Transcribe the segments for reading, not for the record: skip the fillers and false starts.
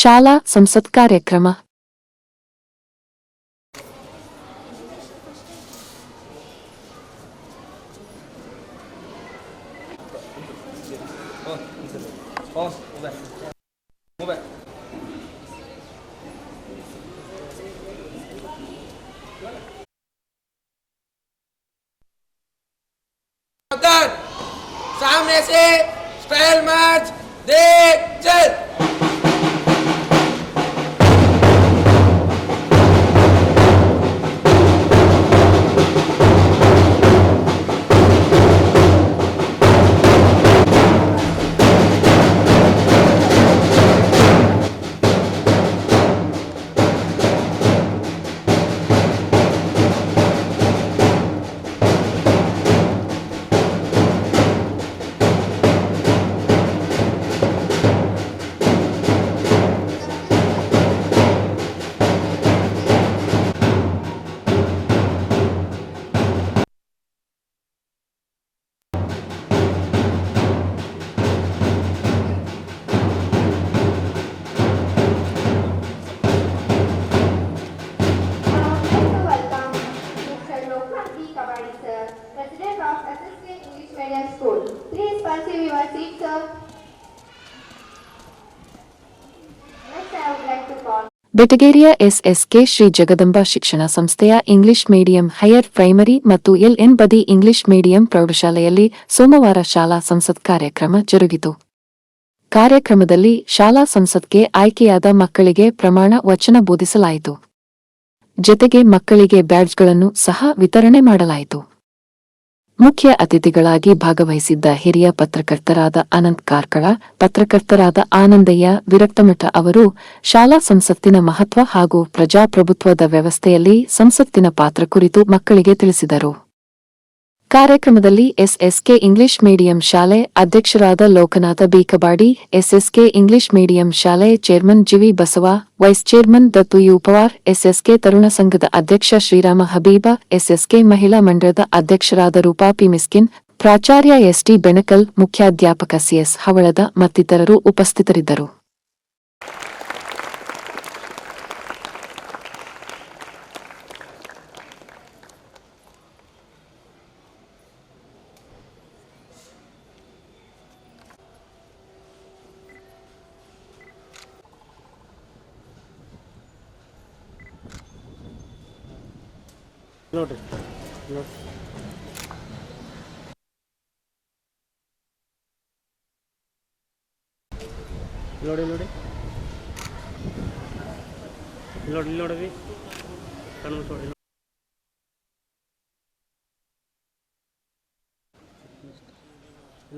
ಶಾಲಾ ಸಂಸತ್ ಕಾರ್ಯಕ್ರಮ. सामने से स्टाइल मार्च देख चल. ಬೆಟಗೇರಿಯ ಎಸ್ಎಸ್ಕೆ ಶ್ರೀ ಜಗದಂಬಾ ಶಿಕ್ಷಣ ಸಂಸ್ಥೆಯ ಇಂಗ್ಲಿಷ್ ಮೀಡಿಯಂ ಹೈಯರ್ ಪ್ರೈಮರಿ ಮತ್ತು ಎಲ್ಎನ್ ಬದಿ ಇಂಗ್ಲಿಷ್ ಮೀಡಿಯಂ ಪ್ರೌಢಶಾಲೆಯಲ್ಲಿ ಸೋಮವಾರ ಶಾಲಾ ಸಂಸತ್ ಕಾರ್ಯಕ್ರಮ ಜರುಗಿತು. ಕಾರ್ಯಕ್ರಮದಲ್ಲಿ ಶಾಲಾ ಸಂಸತ್ಗೆ ಆಯ್ಕೆಯಾದ ಮಕ್ಕಳಿಗೆ ಪ್ರಮಾಣ ವಚನ ಬೋಧಿಸಲಾಯಿತು. ಜತೆಗೆ ಮಕ್ಕಳಿಗೆ ಬ್ಯಾಡ್ಜ್ಗಳನ್ನು ಸಹ ವಿತರಣೆ ಮಾಡಲಾಯಿತು. ಮುಖ್ಯ ಅತಿಥಿಗಳಾಗಿ ಭಾಗವಹಿಸಿದ್ದ ಹಿರಿಯ ಪತ್ರಕರ್ತರಾದ ಅನಂತ್ ಕಾರ್ಕಳ, ಪತ್ರಕರ್ತರಾದ ಆನಂದಯ್ಯ ವಿರಕ್ತಮಠ ಅವರು ಶಾಲಾ ಸಂಸತ್ತಿನ ಮಹತ್ವ ಹಾಗೂ ಪ್ರಜಾಪ್ರಭುತ್ವದ ವ್ಯವಸ್ಥೆಯಲ್ಲಿ ಸಂಸತ್ತಿನ ಪಾತ್ರ ಕುರಿತು ಮಕ್ಕಳಿಗೆ ತಿಳಿಸಿದರು. ಕಾರ್ಯಕ್ರಮದಲ್ಲಿ ಎಸ್ಎಸ್ಕೆ ಇಂಗ್ಲಿಷ್ ಮೀಡಿಯಂ ಶಾಲೆ ಅಧ್ಯಕ್ಷರಾದ Loknath B Kabadi, SSK English medium ಶಾಲೆ chairman GV Basava, vice chairman Dattu U Pawar, SSK ತರುಣ ಸಂಘದ ಅಧ್ಯಕ್ಷ ಶ್ರೀರಾಮ ಹಬೀಬ, ಎಸ್ಎಸ್ಕೆ ಮಹಿಳಾ ಮಂಡಳದ ಅಧ್ಯಕ್ಷರಾದ ರೂಪಾ ಪಿ ಮಿಸ್ಕಿನ್, ಪ್ರಾಚಾರ್ಯ ಎಸ್ಟಿ ಬೆಣಕಲ್, ಮುಖ್ಯಾಧ್ಯಾಪಕ ಸಿಎಸ್ ಹವಳದ ಮತ್ತಿತರರು ಉಪಸ್ಥಿತರಿದ್ದರು. ನೋಡ್ರಿ ನೋಡಿ ನೋಡಿ ನೋಡಿ ನೋಡ್ರಿ ಕಣ್ಣು ನೋಡಿ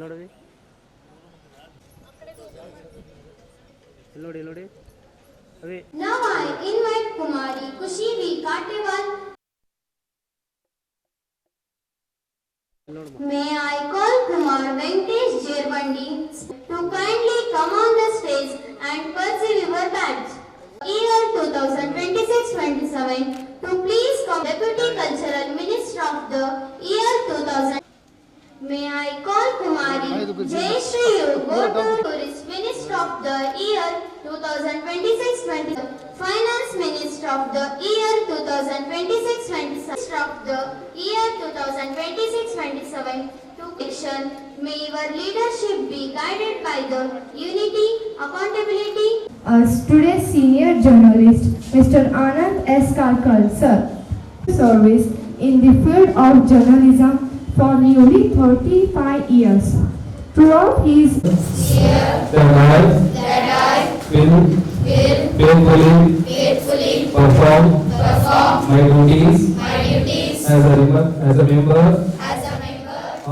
ನೋಡ್ರಿ ನೋಡಿ ನೋಡಿ ಅದೇ. Now I invite Kumari Kushi V Katewal. May I call Kumar Venkatesh Jervandi to kindly come on the stage and perceive your badge. Year 2026-27 to please come Deputy Cultural Minister of the year 2000. May I call Kumari Jayashree Yogoto, Tourist Minister of the year 2026-27, Finance Minister of the year 2026-27, Minister of the year 2026-27 to action. May your leadership be guided by the unity, accountability. As today's senior journalist, Mr. Anand S. Karkal, sir, service in the field of journalism for nearly 35 years. Throughout his year, that I will faithfully perform my duties as a member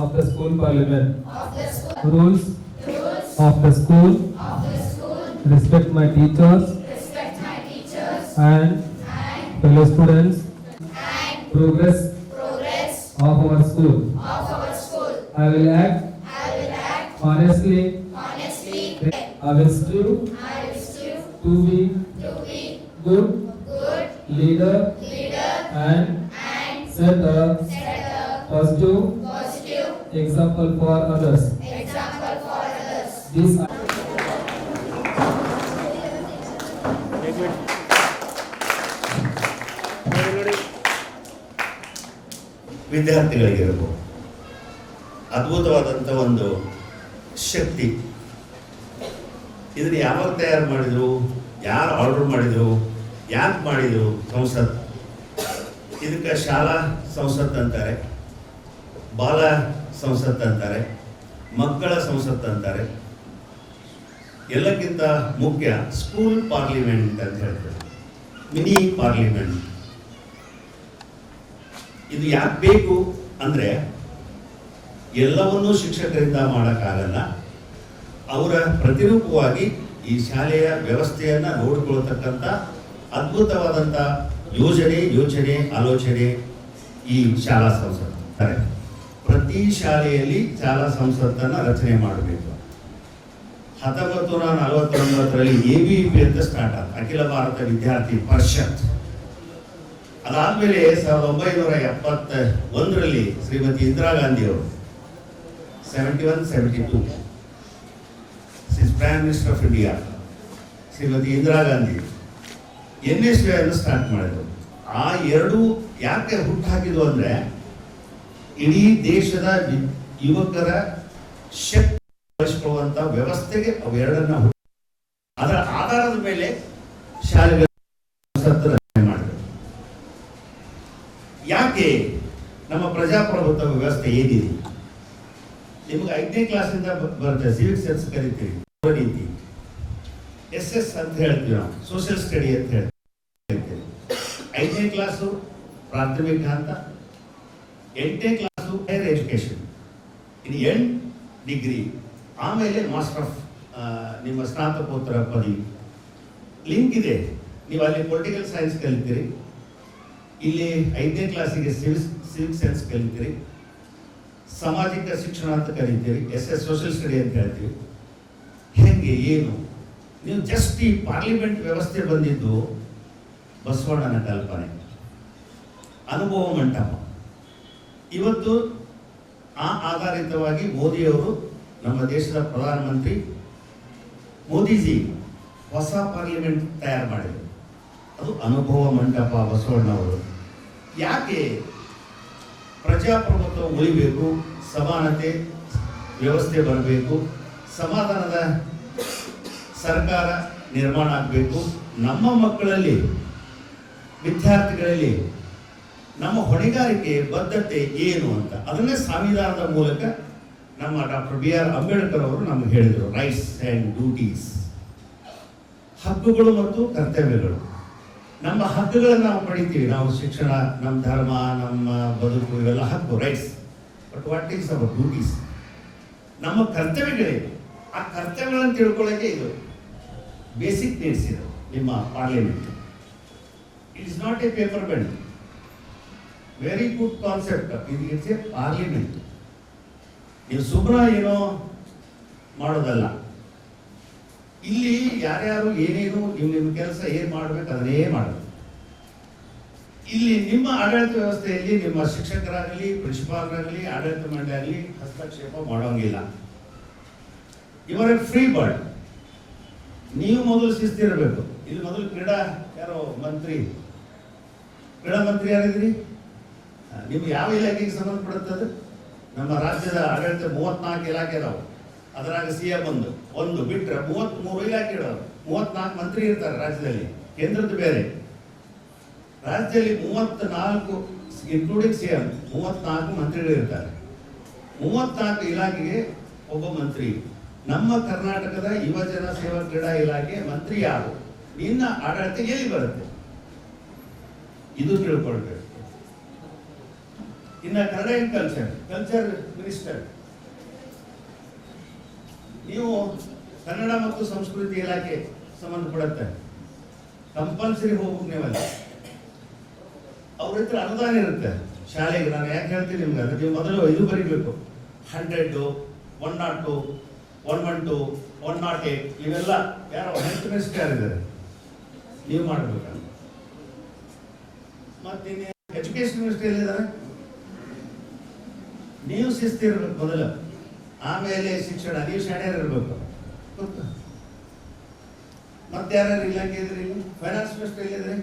of the school parliament. Rules of the school, respect my teachers and fellow students, progress of our school. I will act honestly. I will strive to be good leader and set a positive example for others. This ನೋಡಿ ವಿದ್ಯಾರ್ಥಿಗಳಿಗಿರಬಹುದು ಅದ್ಭುತವಾದಂಥ ಒಂದು ಶಕ್ತಿ. ಇದನ್ನು ಯಾವಾಗ ತಯಾರು ಮಾಡಿದರು, ಯಾರು order ಮಾಡಿದರು, ಯಾಕೆ ಮಾಡಿದರು? ಸಂಸತ್. ಇದಕ್ಕೆ ಶಾಲಾ ಸಂಸತ್ ಅಂತಾರೆ, ಬಾಲ ಸಂಸತ್ ಅಂತಾರೆ, ಮಕ್ಕಳ ಸಂಸತ್ ಅಂತಾರೆ. ಎಲ್ಲಕ್ಕಿಂತ ಮುಖ್ಯ ಸ್ಕೂಲ್ ಪಾರ್ಲಿಮೆಂಟ್ ಅಂತ ಹೇಳ್ತಾರೆ, ಮಿನಿ ಪಾರ್ಲಿಮೆಂಟ್. ಇದು ಯಾಕೆ ಬೇಕು ಅಂದರೆ ಎಲ್ಲವನ್ನೂ ಶಿಕ್ಷಕರಿಂದ ಮಾಡೋಕ್ಕಾಗಲ್ಲ. ಅವರ ಪ್ರತಿರೂಪವಾಗಿ ಈ ಶಾಲೆಯ ವ್ಯವಸ್ಥೆಯನ್ನು ನೋಡಿಕೊಳ್ಳತಕ್ಕಂಥ ಅದ್ಭುತವಾದಂಥ ಯೋಚನೆ ಆಲೋಚನೆ ಈ ಶಾಲಾ ಸಂಸತ್. ಪ್ರತಿ ಶಾಲೆಯಲ್ಲಿ ಶಾಲಾ ಸಂಸತ್ತನ್ನು ರಚನೆ ಮಾಡಬೇಕು. 1949ರಲ್ಲಿ AVP ಅಂತ ಸ್ಟಾರ್ಟ್ ಆದ ಅಖಿಲ ಭಾರತ ವಿದ್ಯಾರ್ಥಿ ಪರಿಷತ್. ಅದಾದಮೇಲೆ 1971ರಲ್ಲಿ ಶ್ರೀಮತಿ ಇಂದಿರಾ ಗಾಂಧಿ ಅವರು 71-72 prime minister of India Shrimati Indira Gandhi NSY ಅನ್ನು ಸ್ಟಾರ್ಟ್ ಮಾಡಿದರು. ಆ ಎರಡು ಯಾಕೆ ಹುಟ್ಟುಹಾಕಿದ್ವು ಅಂದರೆ ಇಡೀ ದೇಶದ ಯುವಕರ ಶಕ್ತಿ ಬಳಸಿಕೊಳ್ಳುವಂಥ ವ್ಯವಸ್ಥೆಗೆ ಅವೆರಡನ್ನ ಅದರ ಆಧಾರದ ಮೇಲೆ ಶಾಲೆಗಳ ರಚನೆ ಮಾಡಿದರು. ಯಾಕೆ ನಮ್ಮ ಪ್ರಜಾಪ್ರಭುತ್ವ ವ್ಯವಸ್ಥೆ ಏನಿದೆ? ನಿಮಗೆ 5ನೇ ಕ್ಲಾಸಿಂದ ಬರುತ್ತೆ, ಸಿವಿಕ್ ಸೆನ್ಸ್ ಕರಿತೀವಿ, ನೀತಿ, SS ಅಂತ ಹೇಳ್ತೀವಿ ನಾವು, ಸೋಷಿಯಲ್ ಸ್ಟಡಿ ಅಂತ ಹೇಳ್ತೀವಿ. 5ನೇ ಕ್ಲಾಸು ಪ್ರಾಥಮಿಕ ಹಂತ, 8ನೇ ಕ್ಲಾಸು ಹೈಯರ್ ಎಜುಕೇಶನ್, ಇನ್ನು 8 ಡಿಗ್ರಿ, ಆಮೇಲೆ ಮಾಸ್ಟರ್ ಆಫ್ ನಿಮ್ಮ ಸ್ನಾತಕೋತ್ತರ ಪದವಿ. ಲಿಂಕ್ ಇದೆ. ನೀವು ಅಲ್ಲಿ ಪೊಲಿಟಿಕಲ್ ಸೈನ್ಸ್ ಕಲಿತೀರಿ, ಇಲ್ಲಿ 5ನೇ ಕ್ಲಾಸಿಗೆ ಸಿವಿಕ್ ಸೆನ್ಸ್ ಕಲಿತೀರಿ, ಸಾಮಾಜಿಕ ಶಿಕ್ಷಣ ಅಂತ ಕಲಿತೀರಿ, SS ಸೋಷಿಯಲ್ ಸ್ಟಡಿ ಅಂತ ಹೇಳ್ತೀವಿ. ಹೆಂಗೆ ಏನು? ನೀವು ಜಸ್ಟ್ ಈ ಪಾರ್ಲಿಮೆಂಟ್ ವ್ಯವಸ್ಥೆ ಬಂದಿದ್ದು ಬಸವಣ್ಣನ ಕಲ್ಪನೆ, ಅನುಭವ ಮಂಟಪ. ಇವತ್ತು ಆ ಆಧಾರಿತವಾಗಿ ಮೋದಿಯವರು, ನಮ್ಮ ದೇಶದ ಪ್ರಧಾನಮಂತ್ರಿ ಮೋದಿಜಿ ಹೊಸ ಪಾರ್ಲಿಮೆಂಟ್ ತಯಾರು ಮಾಡಿದರು. ಅದು ಅನುಭವ ಮಂಟಪ ಬಸವಣ್ಣವರು. ಯಾಕೆ? ಪ್ರಜಾಪ್ರಭುತ್ವ ಉಳಿಬೇಕು, ಸಮಾನತೆ ವ್ಯವಸ್ಥೆ ಬರಬೇಕು, ಸಮಾಧಾನದ ಸರ್ಕಾರ ನಿರ್ಮಾಣ ಆಗಬೇಕು. ನಮ್ಮ ಮಕ್ಕಳಲ್ಲಿ, ವಿದ್ಯಾರ್ಥಿಗಳಲ್ಲಿ ನಮ್ಮ ಹೊಣೆಗಾರಿಕೆ ಬದ್ಧತೆ ಏನು ಅಂತ ಅದನ್ನೇ ಸಂವಿಧಾನದ ಮೂಲಕ ನಮ್ಮ ಡಾಕ್ಟರ್ BR ಅಂಬೇಡ್ಕರ್ ಅವರು ನಮಗೆ ಹೇಳಿದರು. ರೈಟ್ಸ್ ಆ್ಯಂಡ್ ಡ್ಯೂಟೀಸ್, ಹಕ್ಕುಗಳು ಮತ್ತು ಕರ್ತವ್ಯಗಳು. ನಮ್ಮ ಹಕ್ಕುಗಳನ್ನು ನಾವು ಪಡಿತೀವಿ, ನಾವು ಶಿಕ್ಷಣ, ನಮ್ಮ ಧರ್ಮ, ನಮ್ಮ ಬದುಕು, ಇವೆಲ್ಲ ಹಕ್ಕು, rights. But what is our duties? ನಮ್ಮ ಕರ್ತವ್ಯಗಳಿವೆ. ಆ ಕರ್ತವ್ಯಗಳನ್ನು ತಿಳ್ಕೊಳ್ಳೋಕೆ ಇದು ಬೇಸಿಕ್ ನೀಡ್ಸ್ ಇದು ನಿಮ್ಮ parliament. It is not A paper bend. Very good concept. ಇದು ಇಟ್ಸ್ ಎ ಪಾರ್ಲಿಮೆಂಟ್. ನೀವು ಸುಮ್ಮನೆ ಏನೋ ಮಾಡೋದಲ್ಲ. ಇಲ್ಲಿ ಯಾರ್ಯಾರು ಏನೇನು ನಿಮ್ಮ ಕೆಲಸ ಏನು ಮಾಡಬೇಕು ಅದನ್ನೇ ಮಾಡಬೇಕು. ಇಲ್ಲಿ ನಿಮ್ಮ ಆಡಳಿತ ವ್ಯವಸ್ಥೆಯಲ್ಲಿ ನಿಮ್ಮ ಶಿಕ್ಷಕರಾಗಲಿ, ಪ್ರಿನ್ಸಿಪಾಲ್ರಾಗಲಿ, ಆಡಳಿತ ಮಂಡಳಿ ಆಗಲಿ ಹಸ್ತಕ್ಷೇಪ ಮಾಡೋಂಗಿಲ್ಲ. ಇವರ ಫ್ರೀ ಬರ್ಡ್. ನೀವು ಮೊದಲು ಶಿಸ್ತಿರಬೇಕು. ಇಲ್ಲಿ ಮೊದಲು ಕ್ರೀಡಾ ಮಂತ್ರಿ ಯಾರಿದ್ರಿ? ನಿಮ್ಗೆ ಯಾವ ಇಲಾಖೆಗೆ ಸಂಬಂಧಪಡುತ್ತದೆ? ನಮ್ಮ ರಾಜ್ಯದ ಆಡಳಿತ 34 ಇಲಾಖೆ ಇದಾವೆ. ಅದರಾಗ CM ಒಂದು ಬಿಟ್ಟರೆ 33 ಇಲಾಖೆ ಇದಾವೆ. 34 ಮಂತ್ರಿ ಇರ್ತಾರೆ ರಾಜ್ಯದಲ್ಲಿ, ಕೇಂದ್ರದ ಬೇರೆ. ರಾಜ್ಯದಲ್ಲಿ 34 ಇನ್ಕ್ಲೂಡಿಂಗ್ CM 34 ಮಂತ್ರಿಗಳು ಇರ್ತಾರೆ. 34 ಇಲಾಖೆಗೆ ಒಬ್ಬ ಮಂತ್ರಿ. ನಮ್ಮ ಕರ್ನಾಟಕದ ಯುವಜನ ಸೇವಾ ಕ್ರೀಡಾ ಇಲಾಖೆ ಮಂತ್ರಿ ಯಾರು? ನಿನ್ನ ಆಡಳಿತ ಎಲ್ಲಿ ಬರುತ್ತೆ? ಇದು ತಿಳ್ಕೊಳ್ಬೇಕು. ಇನ್ನು ಕನ್ನಡ ಕಲ್ಚರ್ ಮಿನಿಸ್ಟರ್, ನೀವು ಕನ್ನಡ ಮತ್ತು ಸಂಸ್ಕೃತಿ ಇಲಾಖೆ ಸಂಬಂಧಪಡುತ್ತೆ. ಕಂಪಲ್ಸರಿ ಹೋಗ್ಬೇಕು ನೀವಲ್ಲ. ಅವ್ರ ಹತ್ರ ಅನುದಾನ ಇರುತ್ತೆ ಶಾಲೆಗೆ. ನಾನು ಯಾಕೆ ಹೇಳ್ತೀನಿ ನಿಮ್ಗೆ ಅಂದ್ರೆ, ನೀವು ಮೊದಲು ಇದು ಬರೀಬೇಕು. 100, 102, 112, 108 ಇವೆಲ್ಲ ಯಾರೋ ಹೆಲ್ತ್ ಮಿನಿಸ್ಟರ್ ಯಾರಿದ್ದಾರೆ, ನೀವು ಮಾಡಬೇಕು. ಮತ್ತೆ ಎಜುಕೇಶನ್ ಮಿನಿಸ್ಟರ್ ಎಲ್ಲಿದ್ದಾರೆ? ನೀವು ಶಿಸ್ತಿರ್ಬೇಕು ಮೊದಲು, ಆಮೇಲೆ ಶಿಕ್ಷಣ. ನೀವು ಶಾಣ್ಯರಿರ್ಬೇಕು. ಮತ್ತೆ ಯಾರ್ಯಾರು ಇಲಾಖೆ ಇದ್ರಿ? ಇಲ್ಲಿ ಫೈನಾನ್ಸ್ ಮಿನಿಸ್ಟರ್ ಎಲ್ಲಿದ್ರಿ?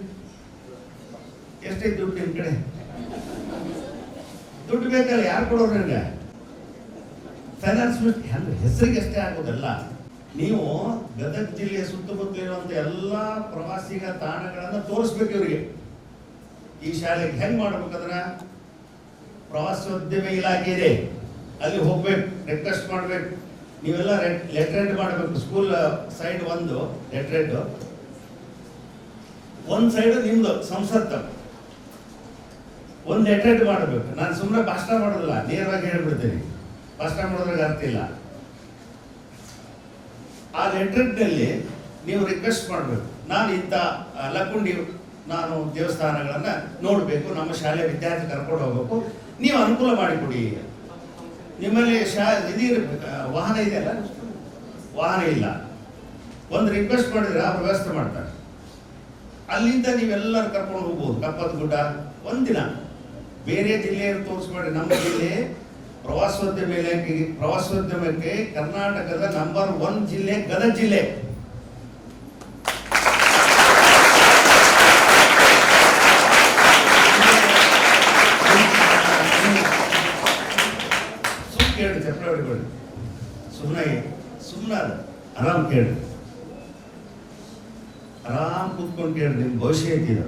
ಎಷ್ಟೈತೆ ದುಡ್ಡು ನಿಮ್ಮ ಕಡೆ? ದುಡ್ಡು ಬೇಕಲ್ಲ, ಯಾರು ಕೊಡೋರು ನಿಮಗೆ? ಫೈನಾನ್ಸ್ ಮಿನಿಸ್ಟರ್ ಹೆಸರಿಗೆ ಅಷ್ಟೇ ಆಗೋದಲ್ಲ. ನೀವು ಗದಗ ಜಿಲ್ಲೆಯ ಸುತ್ತಮುತ್ತಲಿರುವಂಥ ಎಲ್ಲ ಪ್ರವಾಸಿಗ ತಾಣಗಳನ್ನು ತೋರಿಸ್ಬೇಕು ಇವರಿಗೆ. ಈ ಶಾಲೆಗೆ ಹೆಂಗೆ ಮಾಡ್ಬೇಕಂದ್ರೆ ಪ್ರವಾಸೋದ್ಯಮ ಇಲಾಖೆ ಇದೆ, ಅಲ್ಲಿ ಹೋಗ್ಬೇಕು, ರಿಕ್ವೆಸ್ಟ್ ಮಾಡ್ಬೇಕು. ನೀವೆಲ್ಲ ಲೆಟ್ರೇಟ್ ಮಾಡಬೇಕು. ಸ್ಕೂಲ್ ಸೈಡ್ ಒಂದು ಲೆಟ್ರೇಟ್, ಒಂದು ಸೈಡ್ ನಿಮ್ದು ಸಂಸತ್ತು ಒಂದು ಲೆಟ್ರೇಟ್ ಮಾಡಬೇಕು. ನಾನು ಸುಮ್ಮನೆ ಭಾಷಣ ಮಾಡೋದಿಲ್ಲ, ನೇರವಾಗಿ ಹೇಳ್ಬಿಡ್ತೀನಿ. ಭಾಷಣ ಮಾಡೋದ್ರಾಗ ಅರ್ಥ ಇಲ್ಲ. ಆ ಲೆಟ್ರೇಟ್ನಲ್ಲಿ ನೀವು ರಿಕ್ವೆಸ್ಟ್ ಮಾಡಬೇಕು, ನಾನು ಇಂಥ ಲಕ್ಕುಂಡಿ ನಾನು ದೇವಸ್ಥಾನಗಳನ್ನು ನೋಡಬೇಕು, ನಮ್ಮ ಶಾಲೆ ವಿದ್ಯಾರ್ಥಿ ಕರ್ಕೊಂಡು ಹೋಗ್ಬೇಕು, ನೀವು ಅನುಕೂಲ ಮಾಡಿಕೊಡಿ. ನಿಮ್ಮಲ್ಲಿ ವಾಹನ ಇದೆಯಲ್ಲ, ವಾಹನ ಇಲ್ಲ, ಒಂದು ರಿಕ್ವೆಸ್ಟ್ ಮಾಡಿದ್ರೆ ಅವ್ರು ವ್ಯವಸ್ಥೆ ಮಾಡ್ತಾರೆ. ಅಲ್ಲಿಂದ ನೀವೆಲ್ಲರೂ ಕರ್ಕೊಂಡು ಹೋಗ್ಬೋದು. ಕಪ್ಪದ ಗುಡ್ಡ ಒಂದಿನ, ಬೇರೆ ಜಿಲ್ಲೆಯನ್ನು ತೋರಿಸ್ಬೇಡಿ. ನಮ್ಮ ಜಿಲ್ಲೆ ಪ್ರವಾಸೋದ್ಯಮಕ್ಕೆ ಕರ್ನಾಟಕದ ನಂಬರ್ 1 ಜಿಲ್ಲೆ ಗದಗ ಜಿಲ್ಲೆ. ಕೇಳಿ ಚಪ್ಪಳ ಹೊಡಿಬೇಡಿ, ಸುಮ್ಮನೆ ಆರಾಮ್ ಕೇಳಿ, ಆರಾಮ್ ಕೂತ್ಕೊಂಡು ಕೇಳಿ. ನಿಮ್ಮ ಭವಿಷ್ಯ ಐತಿದೆ.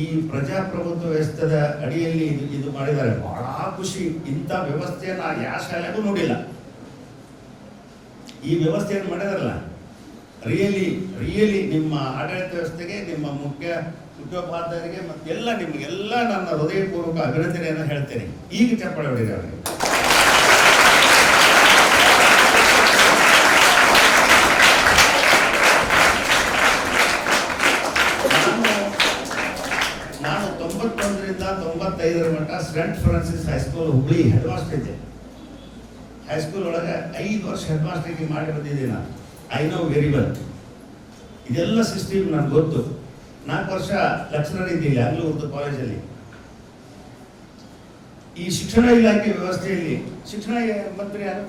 ಈ ಪ್ರಜಾಪ್ರಭುತ್ವ ವ್ಯವಸ್ಥೆದ ಅಡಿಯಲ್ಲಿ ಇದು ಮಾಡಿದ್ದಾರೆ, ಬಹಳ ಖುಷಿ. ಇಂಥ ವ್ಯವಸ್ಥೆಯನ್ನು ಯಾವ ಶಾಲೆಗೂ ನೋಡಿಲ್ಲ. ಈ ವ್ಯವಸ್ಥೆಯನ್ನು ಮಾಡಿದಾರಲ್ಲ, ರಿಯಲಿ ನಿಮ್ಮ ಆಡಳಿತ ವ್ಯವಸ್ಥೆಗೆ, ನಿಮ್ಮ ಮುಖ್ಯೋಪಾಧ್ಯಾಯರಿಗೆ ಮತ್ತೆಲ್ಲ ನಿಮಗೆಲ್ಲ ನನ್ನ ಹೃದಯಪೂರ್ವಕ ಅಭಿನಂದನೆಯನ್ನು ಹೇಳ್ತೇನೆ. ಈಗ ಚಪ್ಪಾಳೆ ಹೊಡಿದೆ ಅವರಿಗೆ. ನಾನು 91ರಿಂದ 95 ಮಟ್ಟ saint Francis high school Hubli head master ಇದ್ದೆ. ಹೈಸ್ಕೂಲ್ ಒಳಗೆ 5 ವರ್ಷ ಹೆಡ್ ಮಾಸ್ಟರ್ಗೆ ಮಾಡಿ ಬಂದಿದ್ದೀನಿ ನಾನು. I know very well. ಇದೆಲ್ಲ ಸಿಸ್ಟಮ್ ನನಗೆ ಗೊತ್ತು. 4 ವರ್ಷ ಲೆಕ್ಚರರ್ ಇದ್ದೀನಿ ಆಗ್ಲೂ ಉರ್ದು ಕಾಲೇಜಲ್ಲಿ. ಈ ಶಿಕ್ಷಣ ಇಲಾಖೆ ವ್ಯವಸ್ಥೆಯಲ್ಲಿ ಶಿಕ್ಷಣ ಮಂತ್ರಿ ಯಾರು?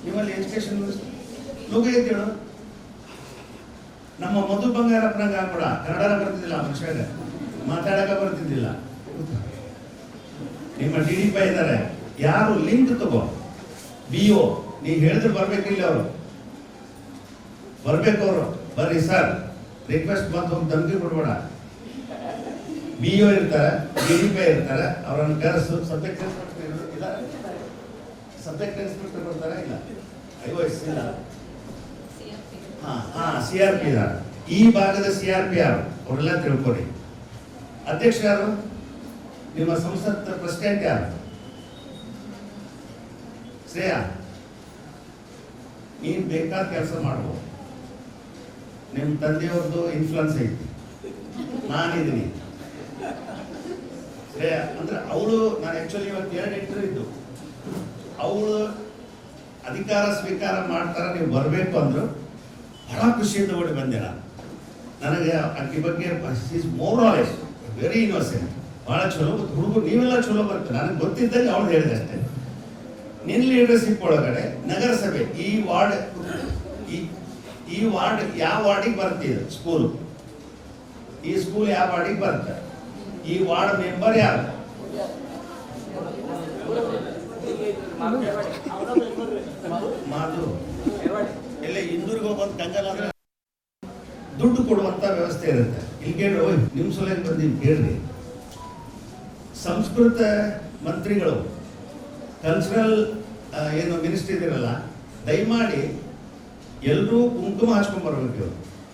ನಿಮ್ಮಲ್ಲಿ ಎಜುಕೇಶನ್ ಲೋಕ ಹೇಳು. ನಮ್ಮ ಮಧು ಬಂಗಾರಪ್ಪನಾಗ ಕೂಡ ಕನ್ನಡ ಬರ್ತಿದ್ದಿಲ್ಲ, ಮನುಷ್ಯಾಗ ಮಾತಾಡಕ ಬರ್ತಿದ್ದಿಲ್ಲ. ನಿಮ್ಮ DDP ಇದ್ದಾರೆ, ಯಾರು ಲಿಂಕ್ ತಗೋ, BO ನೀವು ಹೇಳಿದ್ರೆ ಬರ್ಬೇಕಿಲ್ಲ, ಅವರು ಬರ್ಬೇಕು. ಅವರು ಬರ್ರಿ ಸರ್ ರಿಕ್ವೆಸ್ಟ್ ಬಂದು ಹೋಗಿ ಧಮಕಿ ಕೊಡ್ಬೇಡ. BO ಇರ್ತಾರೆ, DDP ಇರ್ತಾರೆ, ಅವರನ್ನು ಕರೆಸು. ಸಬ್ಜೆಕ್ಟ್ ಇನ್ಸ್ಪೆಕ್ಟರ್ ಬರ್ತಾರೆ, ಇಲ್ಲ IOS ಇಲ್ಲ, CRP ಇದ್ದಾರೆ. ಈ ಭಾಗದ CRP ಯಾರು ಅವರೆಲ್ಲ ತಿಳ್ಕೊಡಿ. ಅಧ್ಯಕ್ಷ ಯಾರು? ನಿಮ್ಮ ಸಂಸತ್ ಪ್ರೆಸಿಡೆಂಟ್ ಯಾರು? ಶ್ರೇಯಾ, ನೀನು ಬೇಕಾದ ಕೆಲಸ ಮಾಡ್ಬೋದು. ನಿಮ್ಮ ತಂದೆಯವ್ರದ್ದು ಇನ್ಫ್ಲುಯೆನ್ಸ್ ಐತಿ, ನಾನಿದ್ದೀನಿ. ಶ್ರೇಯಾ ಅಂದ್ರೆ ಅವಳು, ನಾನು ಆ್ಯಕ್ಚುಲಿ ಇವತ್ತು 2 ಇಂಟರ್ವ್ಯೂ ಇದ್ದು, ಅವಳು ಅಧಿಕಾರ ಸ್ವೀಕಾರ ಮಾಡ್ತಾರೆ, ನೀವು ಬರಬೇಕು ಅಂದರು. ಬಹಳ ಖುಷಿಯಿಂದ ಓಡಿ ಬಂದೆ ನಾನು. ನನಗೆ ಅಕ್ಕಿ ಬಗ್ಗೆ ಮೋರ್ ನಾಲೆಜ್, ವೆರಿ ಇನ್ನೋಸೆಂಟ್, ಭಾಳ ಚಲೋ. ಹುಡುಗರು ನೀವೆಲ್ಲ ಚಲೋ ಬರ್ತದೆ, ನನಗೆ ಗೊತ್ತಿದ್ದಂಗೆ ಅವ್ಳು ಹೇಳಿದೆ ಅಷ್ಟೇ. ನಿನ್ನ ಲೀಡರ್ಶಿಪ್ ಒಳಗಡೆ ನಗರಸಭೆ ಈ ವಾರ್ಡ್ ಯಾವ ವಾರ್ಡಿಗೆ ಬರ್ತಿದೆ ಸ್ಕೂಲು, ಈ ಸ್ಕೂಲ್ ಯಾವ ವಾರ್ಡಿಗೆ ಬರುತ್ತೆ, ಈ ವಾರ್ಡ್ ಮೆಂಬರ್ ಯಾರು? ಮಾತು ಎಲ್ಲ ಹಿಂದೂರಿಗೆ ಹೋಗುವಂತ ಗಂಗಲ್ ಅಂದ್ರೆ ದುಡ್ಡು ಕೊಡುವಂತ ವ್ಯವಸ್ಥೆ ಇರುತ್ತೆ. ಇಲ್ಲಿ ಕೇಳ್ರಿ, ನಿಮ್ಮ ಸಲಹೆ ಬಂದು ಕೇಳ್ರಿ. ಸಂಸ್ಕೃತ ಮಂತ್ರಿಗಳು, ಕಲ್ಚರಲ್ ಏನು ಮಿನಿಸ್ಟ್ರಿ ಇದಿರಲ್ಲ, ದಯಮಾಡಿ ಎಲ್ಲರೂ ಕುಂಕುಮ ಹಚ್ಕೊಂಡ್ ಬರ್ಬೇಕು.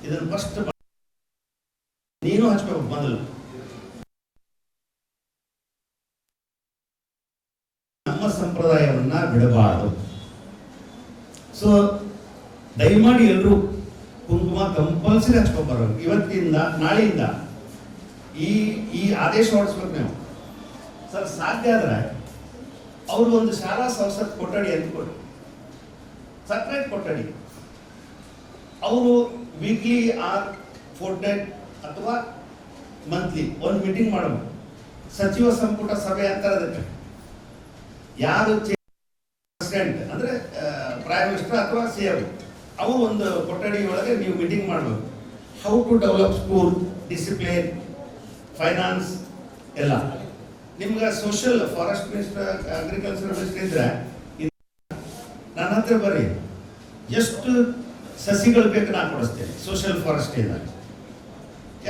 ಇದನ್ನು ಫಸ್ಟ್ ನೀನು ಹಚ್ಕೋಬೇಕು ಮೊದಲು. ನಮ್ಮ ಸಂಪ್ರದಾಯವನ್ನ ಬಿಡಬಾರದು. ಸೊ ದಯಮಾಡಿ ಎಲ್ಲರೂ ಕುಂಕುಮ ಕಂಪಲ್ಸರಿ ಹಚ್ಕೊಂಡ್ ಬರ್ಬೇಕು. ಇವತ್ತಿಂದ ನಾಳೆಯಿಂದ ಈ ಆದೇಶ ಹೊರಡಿಸ್ಬೇಕು ನೀವು. ಸರ್ ಸಾಧ್ಯ ಆದ್ರೆ ಅವರು ಒಂದು ಶಾಲಾ ಸಂಸತ್ ಕೊಠಡಿ ಅಂತ ಕೊಡಿ, ಸಪ್ರೇಟ್ ಕೊಠಡಿ. ಅವರು ವೀಕ್ಲಿ ಆರ್ ಫೋರ್ಟ್ನೈಟ್ ಅಥವಾ ಮಂತ್ಲಿ ಒಂದು ಮೀಟಿಂಗ್ ಮಾಡಬೇಕು. ಸಚಿವ ಸಂಪುಟ ಸಭೆ ಅಂತಾರೆ ಅದಕ್ಕೆ. ಯಾರು ಪ್ರೆಸಿಡೆಂಟ್ ಅಂದ್ರೆ ಪ್ರೈಮ್ ಮಿನಿಸ್ಟರ್ ಅಥವಾ CM, ಅವರು ಒಂದು ಕೊಠಡಿ ಒಳಗೆ ನೀವು ಮೀಟಿಂಗ್ ಮಾಡಬೇಕು. How to develop school discipline, finance ಎಲ್ಲ. ನಿಮ್ಗೆ social forest minister, agriculture minister ಇದ್ರೆ ನನ್ನ ಹತ್ರ ಬರ್ರಿ, ಎಷ್ಟು ಸಸಿಗಳು ಬೇಕು ನಾನು ಕೊಡಿಸ್ತೇನೆ. ಸೋಷಿಯಲ್ ಫಾರೆಸ್ಟ್ ಇಂದ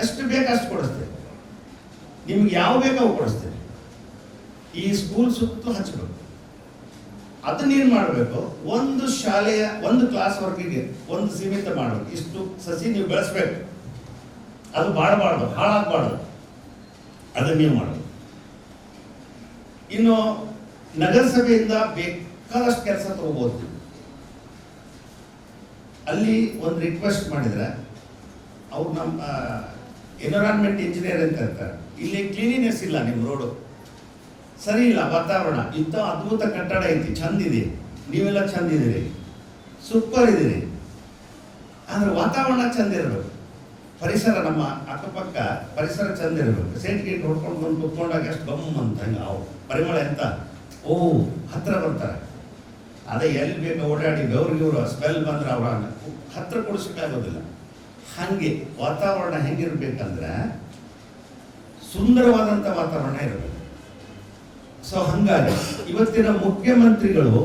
ಎಷ್ಟು ಬೇಕು ಅಷ್ಟು ಕೊಡಿಸ್ತೇನೆ. ನಿಮ್ಗೆ ಯಾವ ಬೇಕೋ ಅವು ಕೊಡಿಸ್ತೇನೆ. ಈ ಸ್ಕೂಲ್ ಸುತ್ತು ಹಚ್ಚಬೇಕು. ಅದನ್ನೇನು ಮಾಡಬೇಕು, ಒಂದು ಶಾಲೆಯ ಒಂದು ಕ್ಲಾಸ್ ವರ್ಕಿಗೆ ಒಂದು ಸೀಮಿತ ಮಾಡಬೇಕು. ಇಷ್ಟು ಸಸಿ ನೀವು ಬೆಳೆಸ್ಬೇಕು, ಅದು ಬಾಳಬಾರ್ದು, ಹಾಳಾಗಬಾರ್ದು, ಅದನ್ನ ನೀವು ಮಾಡಬೇಕು. ಇನ್ನು ನಗರಸಭೆಯಿಂದ ಬೇಕಾದಷ್ಟು ಕೆಲಸ ತಗೋಬಹುದು. ಅಲ್ಲಿ ಒಂದು ರಿಕ್ವೆಸ್ಟ್ ಮಾಡಿದ್ರೆ ಅವ್ರು ನಮ್ಮ ಎನ್ವಿರಾನ್ಮೆಂಟ್ ಇಂಜಿನಿಯರ್ ಅಂತ ಇರ್ತಾರೆ. ಇಲ್ಲಿ ಕ್ಲೀನಿನೆಸ್ ಇಲ್ಲ, ನಿಮ್ಮ ರೋಡು ಸರಿ ಇಲ್ಲ, ವಾತಾವರಣ ಇಂಥ ಅದ್ಭುತ ಕಟ್ಟಡ ಐತಿ, ಚಂದ ಇದೆ, ನೀವೆಲ್ಲ ಚಂದ ಇದ್ದೀರಿ, ಸೂಪರ್ ಇದ್ದೀರಿ, ಆದ್ರೆ ವಾತಾವರಣ ಚಂದ ಇರಬೇಕು. ಪರಿಸರ, ನಮ್ಮ ಅಕ್ಕಪಕ್ಕ ಪರಿಸರ ಚಂದ ಇರಬೇಕು. ಸೈಡ್ ಗೇಟ್ ಹೊಡ್ಕೊಂಡು ಬಂದು ಕುತ್ಕೊಂಡಾಗ ಎಷ್ಟು ಗಮ್ ಅಂತ ಹಂಗೆ ಅವು ಪರಿಮಳ ಎಂತ ಓ ಹತ್ರ ಬರ್ತಾರೆ. ಅದೇ ಎಲ್ಲಿ ಬೇಕು ಓಡಾಡಿ ಗೌರಿಗವರು ಸ್ಮೆಲ್ ಬಂದ್ರೆ ಅವ್ರ ಹತ್ರ ಕೊಡಿಸೋಕ್ಕಾಗೋದಿಲ್ಲ. ಹಾಗೆ ವಾತಾವರಣ ಹೆಂಗಿರ್ಬೇಕಂದ್ರೆ ಸುಂದರವಾದಂಥ ವಾತಾವರಣ ಇರಬೇಕು. ಸೊ ಹಂಗಾಗಿ ಇವತ್ತಿನ ಮುಖ್ಯಮಂತ್ರಿಗಳು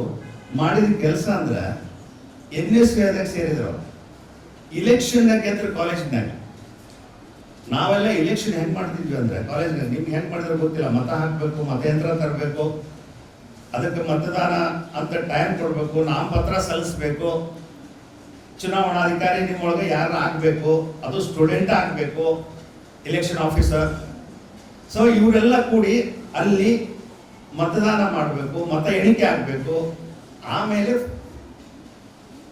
ಮಾಡಿದ ಕೆಲಸ ಅಂದ್ರೆ NSVದಾಗ ಸೇರಿದ್ರು. ಇಲೆಕ್ಷನ್ ಗೆದ್ರೆ ಕಾಲೇಜ್ನಾಗ ನಾವೆಲ್ಲ ಇಲೆಕ್ಷನ್ ಹೆಂಗ್ ಮಾಡ್ತಿದ್ವಿ ಅಂದ್ರೆ ಕಾಲೇಜ್ನಾಗ ನಿಮ್ಗೆ ಹೆಂಗ್ ಮಾಡಿದ್ರೆ ಗೊತ್ತಿಲ್ಲ. ಮತ ಹಾಕಬೇಕು, ಮತಯಂತ್ರ ತರಬೇಕು, ಅದಕ್ಕೆ ಮತದಾನ ಅಂತ ಟೈಮ್ ಕೊಡಬೇಕು, ನಾಮಪತ್ರ ಸಲ್ಲಿಸಬೇಕು, ಚುನಾವಣಾಧಿಕಾರಿ ನಿಮ್ಮೊಳಗೆ ಯಾರು ಆಗಬೇಕು, ಅದು ಸ್ಟೂಡೆಂಟ್ ಆಗಬೇಕು, ಎಲೆಕ್ಷನ್ ಆಫೀಸರ್. ಸೊ ಇವರೆಲ್ಲ ಕೂಡಿ ಅಲ್ಲಿ ಮತದಾನ ಮಾಡಬೇಕು, ಮತ ಎಣಿಕೆ ಆಗಬೇಕು, ಆಮೇಲೆ